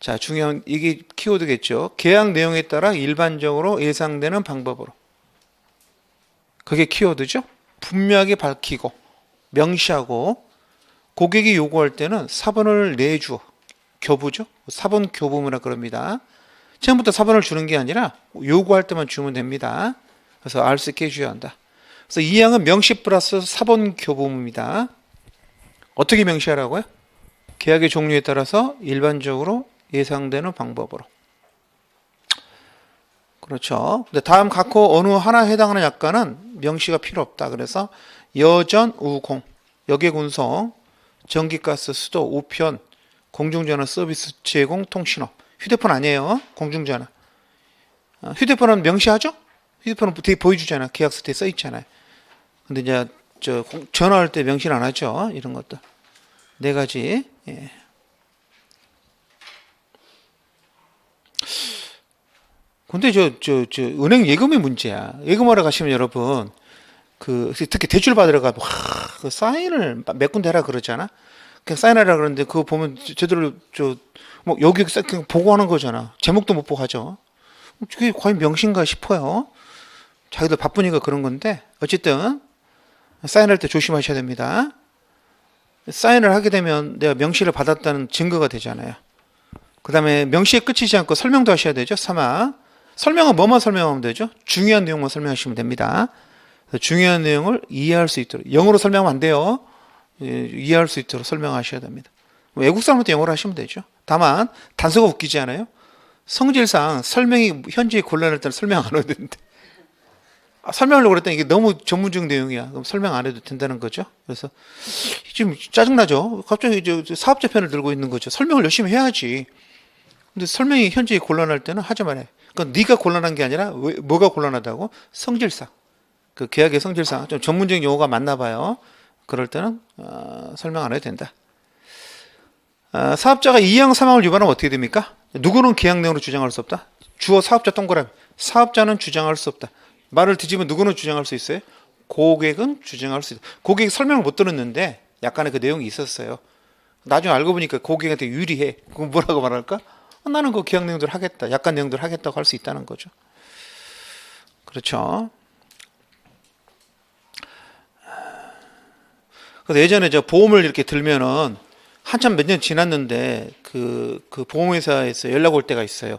자, 중요한 이게 키워드겠죠. 계약 내용에 따라 일반적으로 예상되는 방법으로. 그게 키워드죠. 분명하게 밝히고 명시하고 고객이 요구할 때는 사본을 내주어. 교부죠. 사본 교부문이라 그럽니다. 처음부터 사본을 주는 게 아니라 요구할 때만 주면 됩니다. 그래서 알 수 있게 해줘야 한다. 그래서 2항은 명시 플러스 사본 교부문입니다. 어떻게 명시하라고요? 계약의 종류에 따라서 일반적으로 예상되는 방법으로. 그렇죠. 근데 다음 각호 어느 하나 해당하는 약관은 명시가 필요 없다. 그래서 여전, 우공, 역외군송, 전기가스, 수도, 우편, 공중전화 서비스 제공, 통신업. 휴대폰 아니에요. 공중전화. 휴대폰은 명시하죠? 휴대폰은 되게 보여주잖아. 계약서 뒤에 써 있잖아요. 근데 이제 전화할 때 명시를 안 하죠. 이런 것들. 네 가지. 예. 근데 은행 예금이 문제야. 예금하러 가시면 여러분, 특히 대출 받으러 가면, 그 사인을 몇 군데 하라 그러잖아? 그냥 사인하라 그러는데, 그거 보면 제대로, 여기 그냥 보고하는 거잖아. 제목도 못 보고 하죠. 그게 과연 명시인가 싶어요. 자기들 바쁘니까 그런 건데, 어쨌든, 사인할 때 조심하셔야 됩니다. 사인을 하게 되면 내가 명시를 받았다는 증거가 되잖아요. 그 다음에 명시에 끝이지 않고 설명도 하셔야 되죠. 3항. 설명은 뭐만 설명하면 되죠? 중요한 내용만 설명하시면 됩니다. 중요한 내용을 이해할 수 있도록. 영어로 설명하면 안 돼요. 이해할 수 있도록 설명하셔야 됩니다. 외국 사람한테 영어로 하시면 되죠. 다만 단서가 웃기지 않아요? 성질상 설명이 현지에 곤란할 때는 설명 안 해도 되는데 설명하려고 그랬더니 이게 너무 전문적 내용이야. 그럼 설명 안 해도 된다는 거죠. 그래서 지금 짜증나죠. 갑자기 사업자 편을 들고 있는 거죠. 설명을 열심히 해야지. 근데 설명이 현지에 곤란할 때는 하지 말아요. 그러니까 네가 곤란한 게 아니라 뭐가 곤란하다고? 성질상. 그 계약의 성질상 좀 전문적인 용어가 맞나 봐요. 그럴 때는 설명 안 해도 된다. 사업자가 2항 3항을 위반하면 어떻게 됩니까? 누구는 계약 내용으로 주장할 수 없다. 주어 사업자 동그라미. 사업자는 주장할 수 없다. 말을 뒤집으면 누구는 주장할 수 있어요? 고객은 주장할 수 있다. 고객이 설명을 못 들었는데 약간의 그 내용이 있었어요. 나중에 알고 보니까 고객한테 유리해. 그럼 뭐라고 말할까? 나는 그 계약 내용대로 하겠다, 약관 내용대로 하겠다고 할 수 있다는 거죠. 그렇죠. 그래서 예전에 저 보험을 이렇게 들면은 한참 몇 년 지났는데 그 보험회사에서 연락 올 때가 있어요.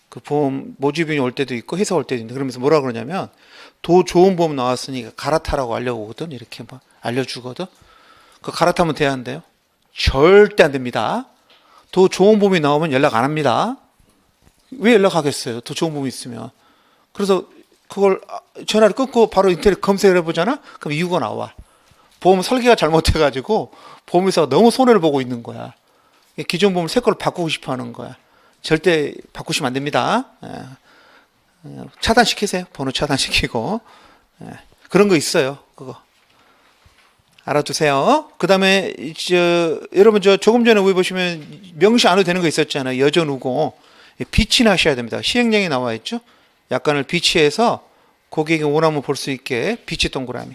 그 보험 모집인이 올 때도 있고 회사 올 때도 있는데, 그러면서 뭐라 그러냐면 더 좋은 보험 나왔으니까 갈아타라고 알려오거든. 이렇게 막 알려주거든. 그 갈아타면 돼야 한대요. 절대 안 됩니다. 더 좋은 보험이 나오면 연락 안 합니다. 왜 연락하겠어요? 더 좋은 보험이 있으면. 그래서 그걸 전화를 끊고 바로 인터넷 검색을 해보잖아? 그럼 이유가 나와. 보험 설계가 잘못해가지고 보험회사가 너무 손해를 보고 있는 거야. 기존 보험을 새 걸로 바꾸고 싶어 하는 거야. 절대 바꾸시면 안 됩니다. 차단시키세요. 번호 차단시키고. 그런 거 있어요. 그거 알아두세요. 그 다음에 여러분 조금 전에 위에 보시면 명시 안 해도 되는 거 있었잖아요. 여전우고 비치나 하셔야 됩니다. 시행령에 나와 있죠. 약관을 비치해서 고객이 원하면 볼 수 있게 비치 동그라미.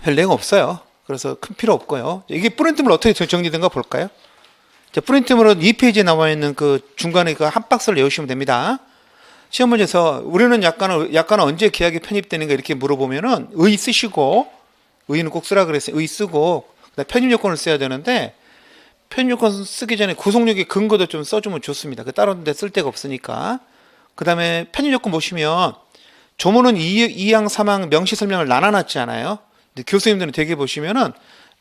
별 내용 없어요. 그래서 큰 필요 없고요. 이게 프린트물 어떻게 정리된가 볼까요? 자, 프린트물은 2페이지에 나와 있는 그 중간에 그 한 박스를 외우시면 됩니다. 시험 문제에서 우리는 약관은 언제 계약이 편입되는가 이렇게 물어보면은 의 쓰시고, 의는 꼭 쓰라 그랬어요. 의 쓰고 편입 요건을 써야 되는데, 편입 요건 쓰기 전에 구속력의 근거도 좀 써주면 좋습니다. 그 다른 데 쓸 데가 없으니까. 그 다음에 편입 요건 보시면 조문은 2항 3항 명시 설명을 나눠놨잖아요. 근데 교수님들은 되게 보시면은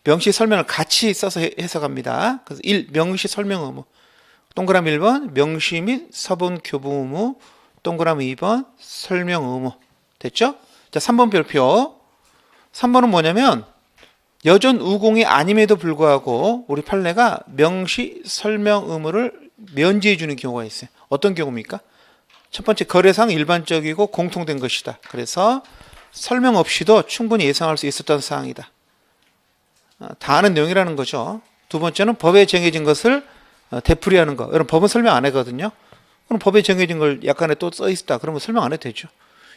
명시 설명을 같이 써서 해석합니다. 그래서 1. 명시 설명 의무. 동그라미 1번 명시 및 서본 교부 의무. 동그라미 2번 설명 의무. 됐죠? 자, 3번 별표. 3번은 뭐냐면 여전 우공이 아님에도 불구하고 우리 판례가 명시 설명 의무를 면제해 주는 경우가 있어요. 어떤 경우입니까? 첫 번째, 거래상 일반적이고 공통된 것이다. 그래서 설명 없이도 충분히 예상할 수 있었던 사항이다. 다 아는 내용이라는 거죠. 두 번째는 법에 정해진 것을 되풀이하는 거. 여러분 법은 설명 안 하거든요. 그럼 법에 정해진 걸 약간에 또 써 있다. 그러면 설명 안 해도 되죠.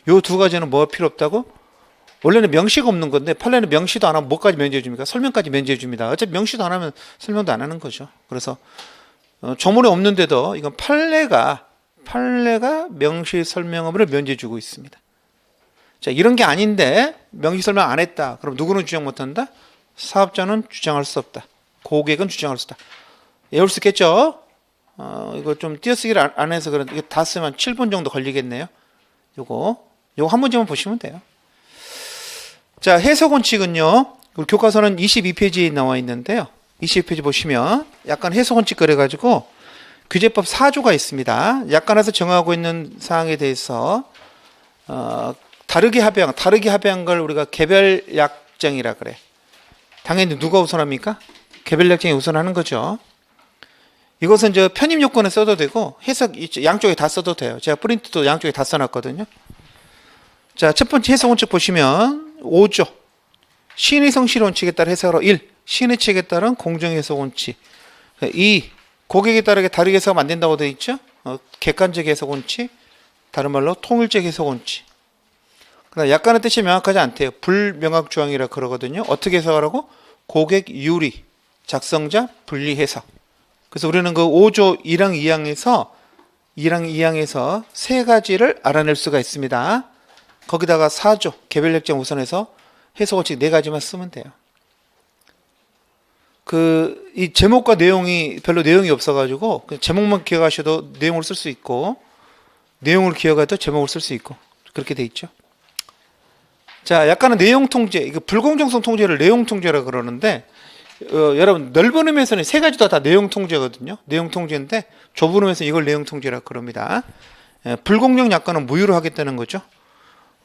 요 두 가지는 뭐 필요 없다고? 원래는 명시가 없는 건데 판례는 명시도 안 하면 뭐까지 면제해 줍니까? 설명까지 면제해 줍니다. 어차피 명시도 안 하면 설명도 안 하는 거죠. 그래서 조문에 없는데도 이건 판례가 명시 설명 의무를 면제해 주고 있습니다. 자, 이런 게 아닌데 명시 설명 안 했다. 그럼 누구는 주장 못 한다? 사업자는 주장할 수 없다. 고객은 주장할 수 있다. 외울 수 있겠죠? 이거 좀 띄어쓰기를 안 해서 그런데 이거 다 쓰면 7분 정도 걸리겠네요. 요거 한 문제만 보시면 돼요. 자, 해석 원칙은요. 우리 교과서는 22페이지에 나와 있는데요. 22페이지 보시면 약간 해석 원칙 그래가지고 규제법 4조가 있습니다. 약관에서 정하고 있는 사항에 대해서 다르게 합의한 걸 우리가 개별 약정이라 그래. 당연히 누가 우선합니까? 개별 약정이 우선하는 거죠. 이것은 저 편입 요건에 써도 되고 해석 양쪽에 다 써도 돼요. 제가 프린트도 양쪽에 다 써놨거든요. 자, 첫 번째 해석 원칙 보시면 5조. 시인의 성실 원칙에 따라 해석하라. 1. 시인의 책에 따른 공정 해석 원칙. 2. 고객에 따르게 다르게 해석하면 안 된다고 되어 있죠. 객관적 해석 원칙. 다른 말로 통일적 해석 원칙. 그다음 약간의 뜻이 명확하지 않대요. 불명확 조항이라 그러거든요. 어떻게 해석하라고? 고객 유리, 작성자 분리 해석. 그래서 우리는 그 5조 1항 2항에서 세 가지를 알아낼 수가 있습니다. 거기다가 4조 개별 약정 우선해서 해석 원칙 4가지만 쓰면 돼요. 이 제목과 내용이 별로 내용이 없어가지고 제목만 기억하셔도 내용을 쓸 수 있고 내용을 기억해도 제목을 쓸 수 있고 그렇게 돼 있죠. 자, 약간은 내용 통제, 이거 불공정성 통제를 내용 통제라 그러는데 여러분 넓은 의미에서는 세 가지 다 내용 통제거든요. 내용 통제인데 좁은 의미에서 이걸 내용 통제라 그럽니다. 불공정 약관은 무효로 하겠다는 거죠.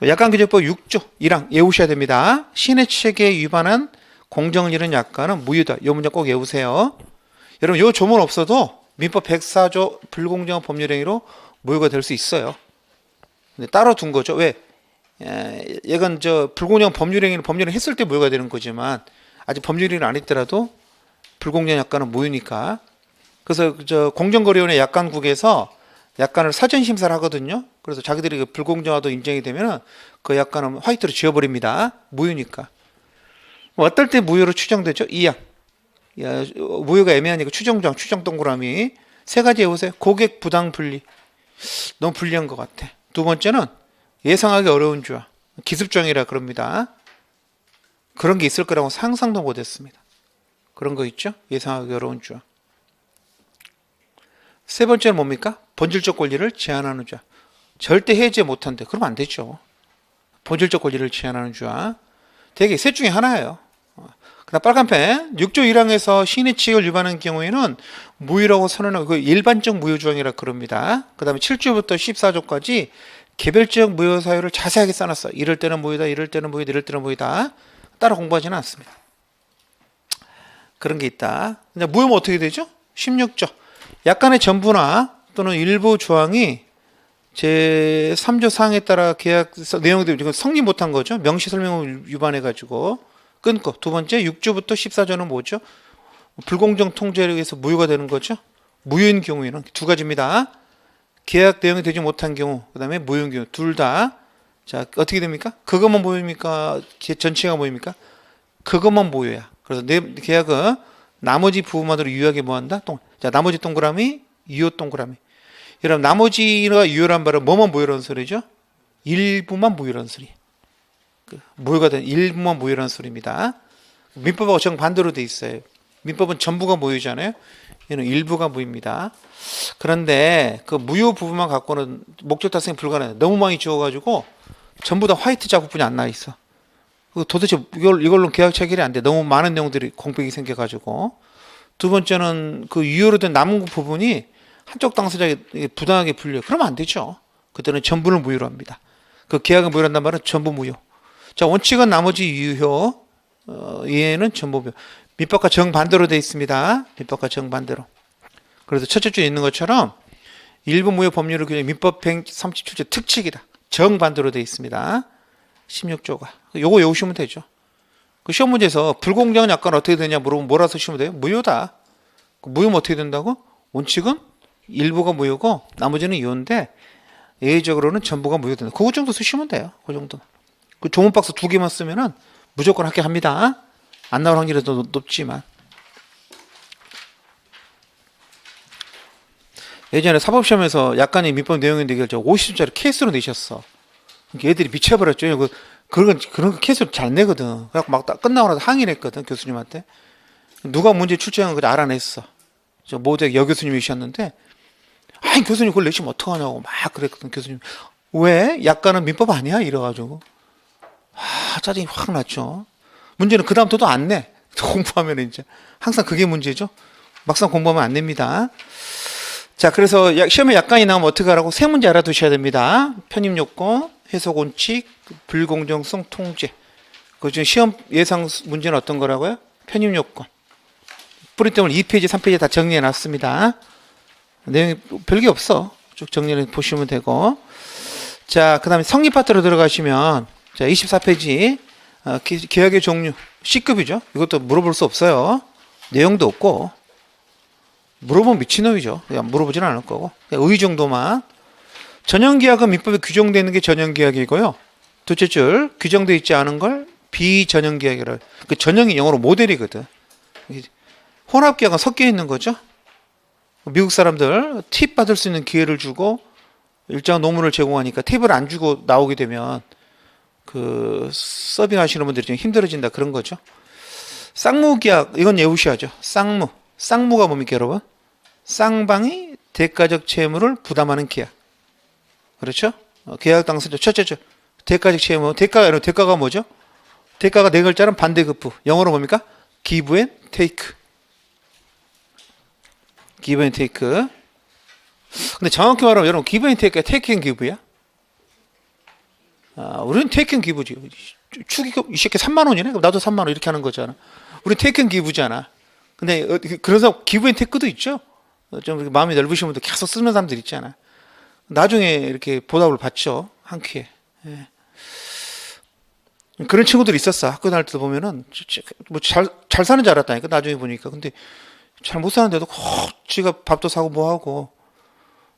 약관규제법 6조 1항 외우셔야 됩니다. 시인의 책에 위반한 공정을 잃은 약관은 무효다. 이 문장 꼭 외우세요. 여러분 이 조문 없어도 민법 104조 불공정한 법률행위로 무효가 될 수 있어요. 근데 따로 둔 거죠. 왜? 얘건 불공정한 법률행위를 했을 때 무효가 되는 거지만 아직 법률행위를 안 했더라도 불공정 약관은 무효니까. 그래서 공정거래위원회 약관국에서 약관을 사전 심사를 하거든요. 그래서 자기들이 그 불공정하도 인정이 되면 그 약관은 화이트로 지워버립니다. 무효니까. 어떨 때 무효로 추정되죠? 2항. 야, 무효가 애매하니까 추정조항, 추정 동그라미. 세 가지 해보세요. 고객 부당 분리. 너무 불리한 것 같아. 두 번째는 예상하기 어려운 조항. 기습조항이라 그럽니다. 그런 게 있을 거라고 상상도 못했습니다. 그런 거 있죠? 예상하기 어려운 조항. 세 번째는 뭡니까? 본질적 권리를 제한하는 조항. 절대 해제 못한대. 그러면 안 되죠. 본질적 권리를 제한하는 조항. 되게 셋 중에 하나예요. 그다음 빨간 펜 6조 1항에서 시인의 취익을 위반한 경우에는 무효라고 선언하고 그 일반적 무효 조항이라 그럽니다. 그다음에 7조부터 14조까지 개별적 무효 사유를 자세하게 써놨어. 이럴 때는 무효다, 이럴 때는 무효다, 이럴 때는 무효다. 따라 공부하지는 않습니다. 그런 게 있다. 무효면 어떻게 되죠? 16조 약간의 전부나 또는 일부 조항이 제 3조 사항에 따라 계약 내용들이 성립 못한 거죠. 명시 설명을 위반해가지고 끊고. 두 번째 6조부터 14조는 뭐죠? 불공정 통제에 의해서 무효가 되는 거죠. 무효인 경우에는 두 가지입니다. 계약 내용이 되지 못한 경우, 그 다음에 무효인 경우 둘 다. 자, 어떻게 됩니까? 그것만 무효입니까? 전체가 무효입니까? 그것만 무효야. 그래서 내 계약은 나머지 부분만으로 유효하게 뭐한다? 자, 나머지 동그라미, 유효 동그라미. 여러분, 나머지가 유효란 말은 뭐만 무효라는 소리죠? 일부만 무효라는 소리. 무효가 된 일부만 무효라는 소리입니다. 민법하고 정반대로 돼 있어요. 민법은 전부가 무효잖아요. 얘는 일부가 무효입니다. 그런데 그 무효 부분만 갖고는 목적 달성이 불가능해요. 너무 많이 지워가지고 전부 다 화이트 자국분이 안 나 있어. 도대체 이걸로 계약 체결이 안 돼. 너무 많은 내용들이 공백이 생겨가지고. 두 번째는 그 유효로 된 남은 부분이 한쪽 당사자에게 부당하게 불려요. 그러면 안 되죠. 그때는 전부를 무효로 합니다. 그 계약을 무효한단 말은 전부 무효. 자, 원칙은 나머지 유효, 얘는 전부 무효. 민법과 정반대로 되어 있습니다. 민법과 정반대로. 그래서 첫째 줄에 있는 것처럼 일부 무효 법률을 규정 민법 137조 특칙이다. 정반대로 되어 있습니다. 16조가. 요거 외우시면 되죠. 그 시험 문제에서 불공정한 약관 어떻게 되냐 물어보면 뭐라 쓰시면 돼요? 무효다. 무효면 어떻게 된다고? 원칙은 일부가 무효고 나머지는 유효인데 예외적으로는 전부가 무효된다. 그거 정도 쓰시면 돼요. 그 정도. 그 조문 박스 2개만 쓰면은 무조건 합격합니다. 안 나올 확률이 더 높지만. 예전에 사법시험에서 약간의 민법 내용인데 이걸 50점짜리 케이스로 내셨어. 얘들이 미쳐버렸죠. 그런 거 케이스로 잘 내거든. 그래갖고 막 끝나고 나서 항의를 했거든, 교수님한테. 누가 문제 출제한 걸 알아냈어. 저 모대 여교수님이셨는데, 아니, 교수님 그걸 내시면 어떡하냐고 막 그랬거든, 교수님. 왜? 약간은 민법 아니야? 이래가지고. 짜증이 확 났죠. 문제는 그다음부터도 안 내. 공부하면 이제. 항상 그게 문제죠. 막상 공부하면 안 냅니다. 자, 그래서 시험에 약간이 나오면 어떻게 하라고? 세 문제 알아두셔야 됩니다. 편입 요건, 해석 원칙, 불공정성 통제. 그 중 시험 예상 문제는 어떤 거라고요? 편입 요건. 프린트물 2페이지, 3페이지 다 정리해 놨습니다. 내용이 별게 없어. 쭉 정리해 보시면 되고. 자, 그 다음에 성립 파트로 들어가시면, 자, 24페이지, 계약의 종류, C급이죠. 이것도 물어볼 수 없어요. 내용도 없고. 물어보면 미친놈이죠. 그냥 물어보지는 않을 거고. 의 정도만. 전형계약은 민법에 규정되어 있는 게 전형계약이고요. 둘째 줄, 규정되어 있지 않은 걸 비전형계약이라. 그 전형이 영어로 모델이거든. 혼합계약은 섞여 있는 거죠. 미국 사람들 팁 받을 수 있는 기회를 주고 일정한 노무를 제공하니까 팁을 안 주고 나오게 되면 그 서빙 하시는 분들이 좀 힘들어진다 그런 거죠. 쌍무계약, 이건 외우셔야죠. 쌍무가 뭡니까 여러분? 쌍방이 대가적 채무를 부담하는 계약. 그렇죠? 계약 당사자 첫째 줄 대가적 채무. 대가가 뭐죠? 대가가 네 글자는 반대급부. 영어로 뭡니까? give and take. give and take. 근데 정확히 말하면 여러분 give and take가 take and give야? 우리는 take and give지. 축의금 이 새끼 3만 원이네. 그럼 나도 3만 원 이렇게 하는 거잖아. 우리 take and give잖아. 근데 그래서 give and take도 있죠. 좀 마음이 넓으신 분들 계속 쓰는 사람들 있잖아. 나중에 이렇게 보답을 받죠. 한 큐에. 예. 그런 친구들이 있었어. 학교 다닐 때 보면은 뭐 잘 사는 줄 알았다니까. 나중에 보니까. 근데 잘 못 사는데도 지가 밥도 사고 뭐 하고.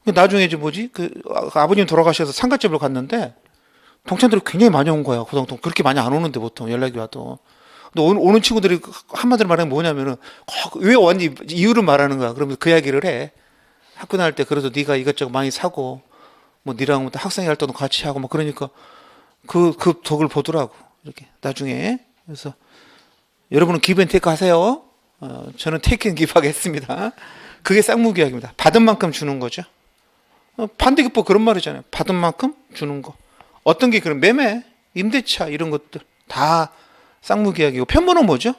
나중에 이제 뭐지? 아버님 돌아가셔서 상가집을 갔는데 동창들이 굉장히 많이 온 거야. 고등통 그렇게 많이 안 오는데 보통 연락이 와도. 근데 오는 친구들이 한마디로 말하면 뭐냐면은 왜 왔니 이유를 말하는 거야. 그러면 그 이야기를 해. 학교 다닐 때 그래도 네가 이것저것 많이 사고 뭐 니랑 학생회 활동도 같이 하고 뭐 그러니까 그 덕을 보더라고. 이렇게 나중에. 그래서 여러분은 기브 앤 테이크 하세요. 저는 테이크 앤 기브 하겠습니다. 그게 쌍무계약입니다. 받은 만큼 주는 거죠. 반대기법 그런 말이잖아요. 받은 만큼 주는 거. 어떤 게 그런 매매, 임대차 이런 것들 다 쌍무계약이고 편무는 뭐죠?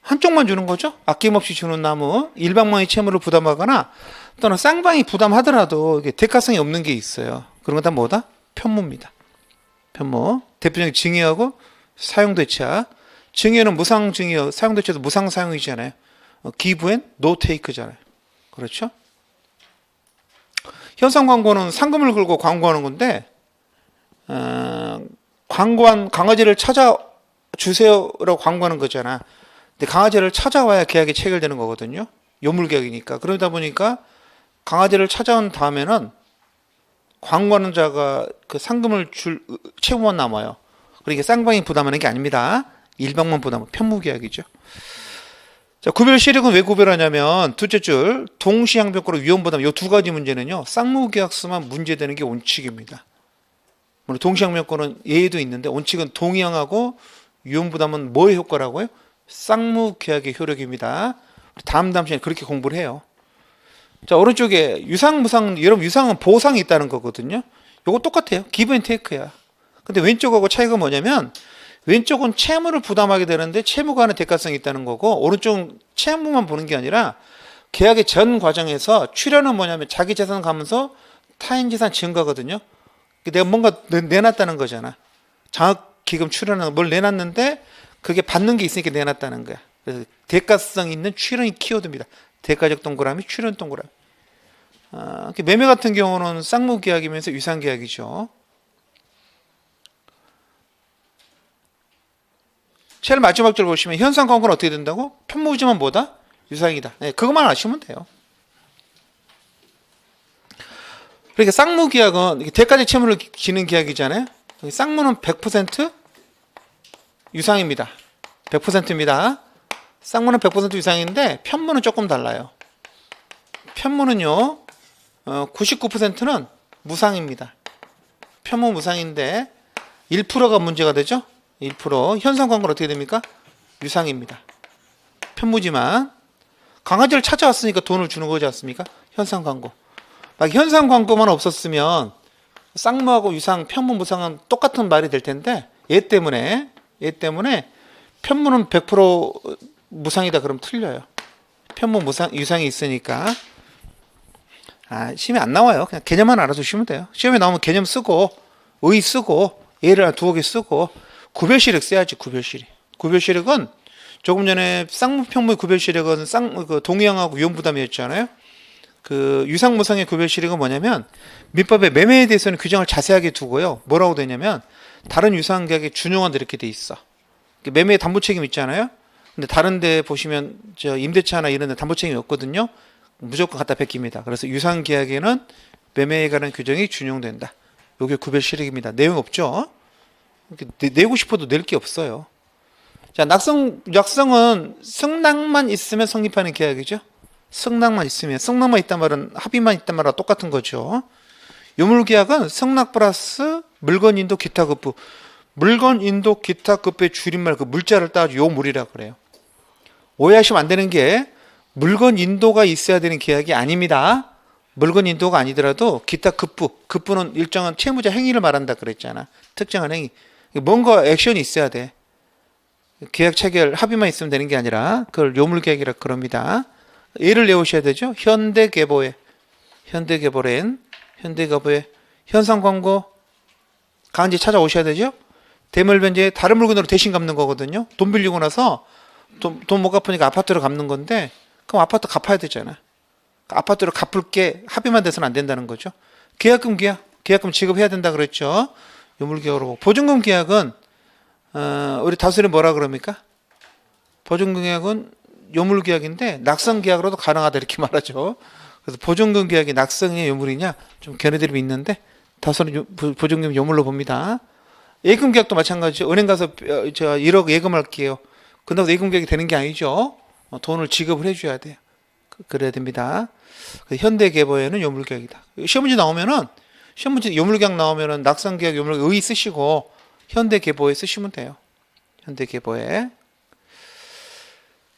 한쪽만 주는 거죠. 아낌없이 주는 나무, 일방망이 채무를 부담하거나 또는 쌍방이 부담하더라도 이게 대가성이 없는 게 있어요. 그런 건 다 뭐다? 편무입니다. 편무. 대표적인 증여하고 사용대차. 증여는 무상증여, 사용대차도 무상사용이잖아요. give and no take잖아요. 그렇죠? 현상광고는 상금을 걸고 광고하는 건데 광고한 강아지를 찾아주세요라고 광고하는 거잖아. 근데 강아지를 찾아와야 계약이 체결되는 거거든요. 요물계약이니까. 그러다 보니까 강아지를 찾아온 다음에는 광고하는 자가 그 상금을 줄 채무만 남아요. 그러니까 쌍방이 부담하는 게 아닙니다. 일방만 부담은 편무계약이죠. 자, 구별 실익은 왜 구별하냐면 둘째 줄 동시양변권과 위험부담 이 두 가지 문제는요. 쌍무계약서만 문제되는 게 원칙입니다. 물론 동시양변권은 예외도 있는데 원칙은 동의양하고 위험부담은 뭐의 효과라고요? 쌍무계약의 효력입니다. 다음 시간에 그렇게 공부를 해요. 자, 오른쪽에 유상, 무상, 여러분 유상은 보상이 있다는 거거든요. 요거 똑같아요. 기브 앤 테이크야. 근데 왼쪽하고 차이가 뭐냐면 왼쪽은 채무를 부담하게 되는데 채무가 하는 대가성이 있다는 거고 오른쪽은 채무만 보는 게 아니라 계약의 전 과정에서 출연은 뭐냐면 자기 재산 가면서 타인 재산 증가거든요. 내가 뭔가 내놨다는 거잖아. 장학기금 출연은 뭘 내놨는데 그게 받는 게 있으니까 내놨다는 거야. 그래서 대가성 있는 출연이 키워드입니다. 대가적 동그라미, 출연 동그라미. 매매 같은 경우는 쌍무계약이면서 유상계약이죠. 제일 마지막 줄 보시면 현상 광고는 어떻게 된다고? 편무지만 뭐다? 유상이다. 네, 그것만 아시면 돼요. 그러니까 쌍무계약은 대가적 채무를 지는 계약이잖아요. 쌍무는 100% 유상입니다. 100%입니다. 쌍무는 100% 유상인데 편무는 조금 달라요. 편무는요 99%는 무상입니다. 편무 무상인데 1%가 문제가 되죠. 1% 현상 광고는 어떻게 됩니까? 유상입니다. 편무지만 강아지를 찾아왔으니까 돈을 주는 거지 않습니까? 현상 광고. 막 현상 광고만 없었으면 쌍무하고 유상, 편무, 무상은 똑같은 말이 될 텐데 얘 때문에 편무는 100% 무상이다 그러면 틀려요. 편무, 무상, 유상이 있으니까 시험에 안 나와요. 그냥 개념만 알아두시면 돼요. 시험에 나오면 개념 쓰고 의 쓰고 예를 두어 개 쓰고 구별시력 써야지. 구별시력은 조금 전에 쌍무편무의 구별시력은 그 동의양하고 위험부담이었잖아요. 그 유상무상의 구별시력은 뭐냐면 민법의 매매에 대해서는 규정을 자세하게 두고요. 뭐라고 되냐면 다른 유상계약의 준용한 데 이렇게 돼 있어. 매매의 담보책임 있잖아요. 근데 다른 데 보시면 저 임대차나 이런 데 담보책임이 없거든요. 무조건 갖다 베낍니다. 그래서 유상계약에는 매매에 관한 규정이 준용된다. 이게 구별시력입니다. 내용 없죠. 내고 싶어도 낼 게 없어요. 자, 약성은 승낙만 있으면 성립하는 계약이죠. 승낙만 있으면. 승낙만 있단 말은 합의만 있단 말과 똑같은 거죠. 유물계약은 승낙 플러스 물건 인도 기타 급부. 물건 인도 기타 급부의 줄임말 그 물자를 따가지고 요물이라 그래요. 오해하시면 안 되는 게 물건 인도가 있어야 되는 계약이 아닙니다. 물건 인도가 아니더라도 기타 급부. 급부는 일정한 채무자 행위를 말한다 그랬잖아. 특정한 행위. 뭔가 액션이 있어야 돼. 계약 체결 합의만 있으면 되는 게 아니라 그걸 요물계약이라 그럽니다. 예를 내오셔야 되죠. 현대개보에 현상광고 강아지 찾아오셔야 되죠. 대물변제에 다른 물건으로 대신 갚는 거거든요. 돈 빌리고 나서 돈 못 갚으니까 아파트로 갚는 건데 그럼 아파트 갚아야 되잖아. 아파트로 갚을 게 합의만 돼서는 안 된다는 거죠. 계약금 지급해야 된다 그랬죠. 요물계약으로. 보증금 계약은 우리 다수는 뭐라 그럽니까? 보증금 계약은 요물계약인데 낙성계약으로도 가능하다 이렇게 말하죠. 그래서 보증금 계약이 낙성이냐 요물이냐 좀 견해들이 있는데 다수는 보증금 요물로 봅니다. 예금 계약도 마찬가지죠. 은행 가서 저 1억 예금할게요. 그런다고 예금 계약이 되는 게 아니죠. 돈을 지급을 해줘야 돼요. 그래야 됩니다. 현대계보에는 요물계약이다. 시험 문제 나오면은 시험 문제 요물계약 나오면은 낙상계약 요물계약 의 쓰시고 현대계보에 쓰시면 돼요. 현대계보에.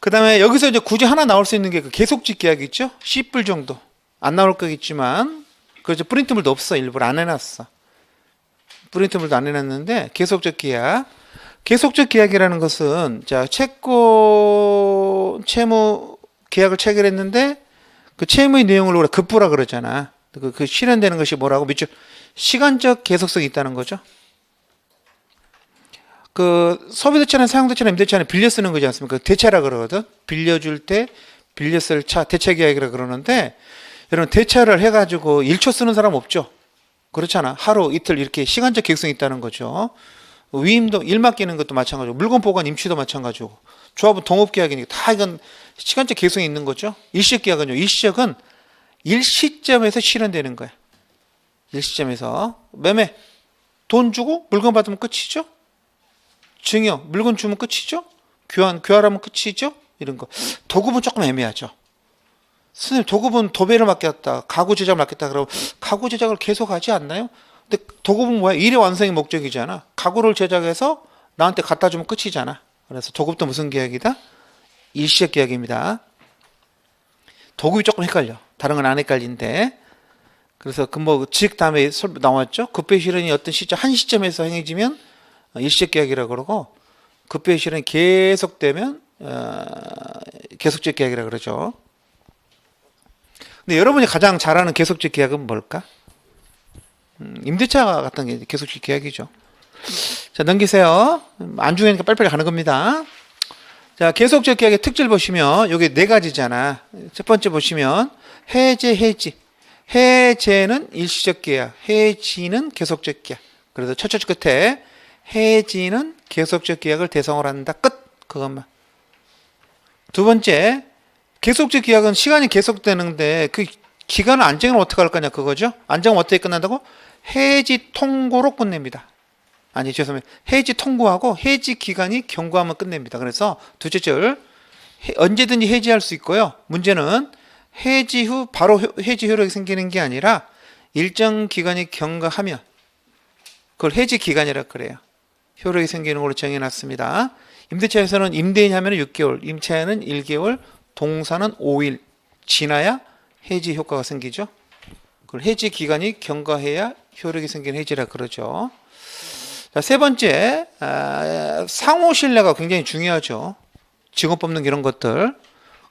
그 다음에 여기서 이제 굳이 하나 나올 수 있는 게 그 계속직 계약 있죠? C불 정도. 안 나올 거겠지만, 그래서 프린트물도 없어. 일부러 안 해놨어. 프린트물도 안 해놨는데, 계속적 계약. 계속적 계약이라는 것은, 자, 채권, 채무 계약을 체결했는데, 그 채무의 내용을 우리가 급부라 그러잖아. 그 실현되는 것이 뭐라고? 밑줄, 시간적 계속성이 있다는 거죠. 그 소비대차나 사용대차나 임대차는 빌려 쓰는 거지 않습니까? 대차라 그러거든. 빌려줄 때 빌려 쓸 차, 대차 계약이라 그러는데, 여러분 대차를 해가지고 1초 쓰는 사람 없죠? 그렇잖아. 하루, 이틀 이렇게 시간적 계획성이 있다는 거죠. 위임도 일 맡기는 것도 마찬가지고, 물건 보관 임취도 마찬가지고, 조합은 동업계약이니까 다 이건 시간적 계획성이 있는 거죠. 일시적 계약은요. 일시적은 일시점에서 실현되는 거야. 일시점에서. 매매, 돈 주고 물건 받으면 끝이죠. 증여, 물건 주면 끝이죠. 교환하면 끝이죠. 이런 거. 도급은 조금 애매하죠. 선생님, 도급은 도배를 맡겼다, 가구 제작을 맡겼다 그러고 가구 제작을 계속 하지 않나요? 근데 도급은 뭐야? 일의 완성이 목적이잖아. 가구를 제작해서 나한테 갖다 주면 끝이잖아. 그래서 도급도 무슨 계약이다? 일시적 계약입니다. 도급이 조금 헷갈려. 다른 건 안 헷갈린데. 그래서 즉 다음에 나왔죠. 급배 실현이 어떤 시점, 한 시점에서 행해지면 일시적 계약이라고 그러고, 급배 실현이 계속되면 계속적 계약이라고 그러죠. 근데 여러분이 가장 잘 아는 계속적 계약은 뭘까? 임대차 같은 게 계속적 계약이죠. 자, 넘기세요. 안 중요하니까 빨리빨리 가는 겁니다. 자, 계속적 계약의 특질 보시면 여기 네 가지잖아. 첫 번째 보시면 해지. 해제는 일시적 계약, 해지는 계속적 계약. 그래서 첫 끝에 해지는 계속적 계약을 대상으로 한다. 끝. 그것만. 두 번째, 계속적 계약은 시간이 계속되는데 그 기간을 안 정하면 어떻게 할 거냐 그거죠. 안 정하면 어떻게 끝난다고? 해지 통고로 끝냅니다. 아니, 죄송합니다. 해지 통고하고 해지 기간이 경과하면 끝냅니다. 그래서 둘째 줄, 언제든지 해지할 수 있고요. 문제는 해지 후 바로 해지 효력이 생기는 게 아니라 일정 기간이 경과하면, 그걸 해지 기간이라 그래요. 효력이 생기는 걸로 정해놨습니다. 임대차에서는 임대인 하면 6개월, 임차인은 1개월, 동사는 5일 지나야 해지 효과가 생기죠. 그걸 해지 기간이 경과해야 효력이 생기는 해지라 그러죠. 자, 세 번째, 상호 신뢰가 굉장히 중요하죠. 직원 뽑는 이런 것들.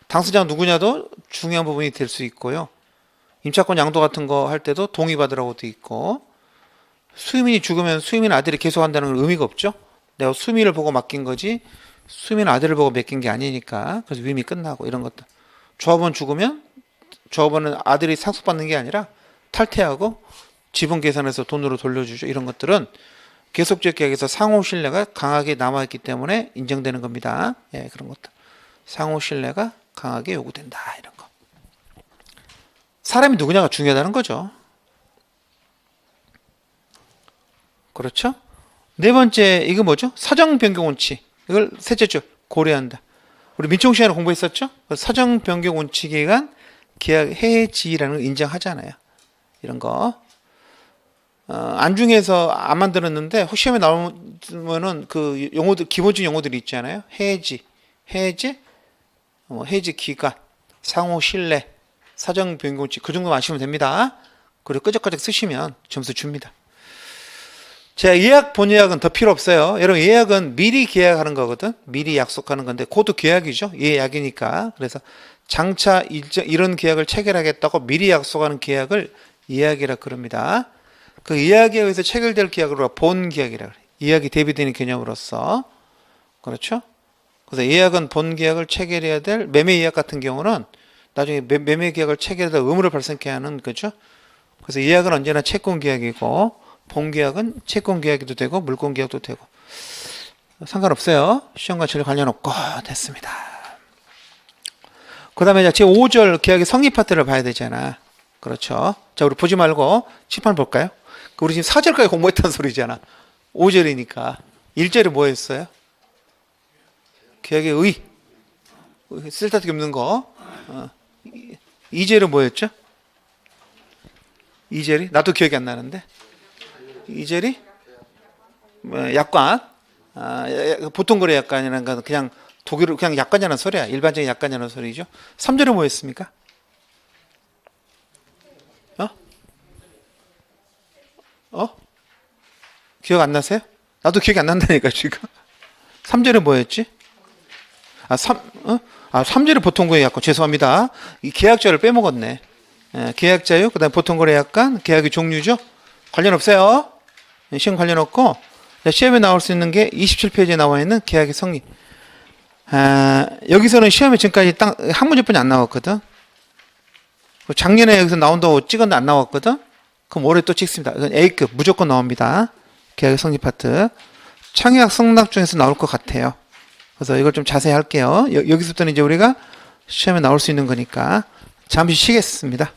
당사자가 누구냐도 중요한 부분이 될 수 있고요. 임차권 양도 같은 거 할 때도 동의받으라고 돼 있고, 수임인이 죽으면 수임인 아들이 계속한다는 건 의미가 없죠. 내가 수임인을 보고 맡긴 거지 수임인 아들을 보고 맡긴 게 아니니까. 그래서 위임이 끝나고 이런 것들. 조합원 죽으면 조합원은 아들이 상속받는 게 아니라 탈퇴하고 지분 계산해서 돈으로 돌려주죠. 이런 것들은 계속적 계약에서 상호 신뢰가 강하게 남아있기 때문에 인정되는 겁니다. 예, 그런 것들. 상호 신뢰가 강하게 요구된다. 이런 거. 사람이 누구냐가 중요하다는 거죠. 그렇죠? 네 번째, 이거 뭐죠? 사정 변경 원칙. 이걸 셋째 줄 고려한다. 우리 민총 시간에 공부했었죠? 사정 변경 원칙에 의한 계약 해지라는 걸 인정하잖아요. 이런 거. 안중에서 안 만들었는데 혹시 시험에 나오면은 그 용어들, 기본적인 용어들이 있잖아요. 해지, 해지 기간, 상호 신뢰, 사정 변경 원칙. 그 정도만 아시면 됩니다. 그리고 끄적끄적 쓰시면 점수 줍니다. 자, 예약, 본예약은 더 필요 없어요. 여러분, 예약은 미리 계약하는 거거든. 미리 약속하는 건데, 그것도 계약이죠. 예약이니까. 그래서 장차 이런 계약을 체결하겠다고 미리 약속하는 계약을 예약이라 그럽니다. 그 예약에 의해서 체결될 계약을 본 계약이라 그래요. 예약이 대비되는 개념으로서. 그렇죠? 그래서 예약은 본 계약을 체결해야 될, 매매 예약 같은 경우는 나중에 매매 계약을 체결해서 의무를 발생케 하는 거죠. 그래서 예약은 언제나 채권 계약이고, 본 계약은 채권 계약도 되고 물권 계약도 되고 상관없어요. 시험과 전혀 관련 없고 됐습니다. 그 다음에 제5절 계약의 성립 파트를 봐야 되잖아. 그렇죠. 자, 우리 보지 말고 칠판 볼까요? 우리 지금 4절까지 공부했다는 소리잖아. 5절이니까 1절이 뭐였어요? 계약의 쓸데기 없는 거. 이젤은 뭐였죠? 이젤이? 나도 기억이 안 나는데. 이젤이? 약관. 보통 거래 약관이라는 건 그냥 독일어 그냥 약관이라는 소리야. 일반적인 약관이라는 소리죠. 3절은 뭐였습니까? 기억 안 나세요? 나도 기억이 안 난다니까 지금. 3절은 뭐였지? 3절은 보통거래 약관. 죄송합니다. 이 계약자를 빼먹었네. 계약자요. 그다음 보통거래 약관. 계약의 종류죠. 관련 없어요. 시험 관련 없고. 시험에 나올 수 있는 게 27페이지에 나와 있는 계약의 성립. 여기서는 시험에 지금까지 딱 한 문제뿐이 안 나왔거든. 작년에 여기서 나온다고 찍었는데 안 나왔거든. 그럼 올해 또 찍습니다. 이건 A급 무조건 나옵니다. 계약의 성립 파트. 창의학 성락 중에서 나올 것 같아요. 그래서 이걸 좀 자세히 할게요. 여기서부터는 이제 우리가 시험에 나올 수 있는 거니까 잠시 쉬겠습니다.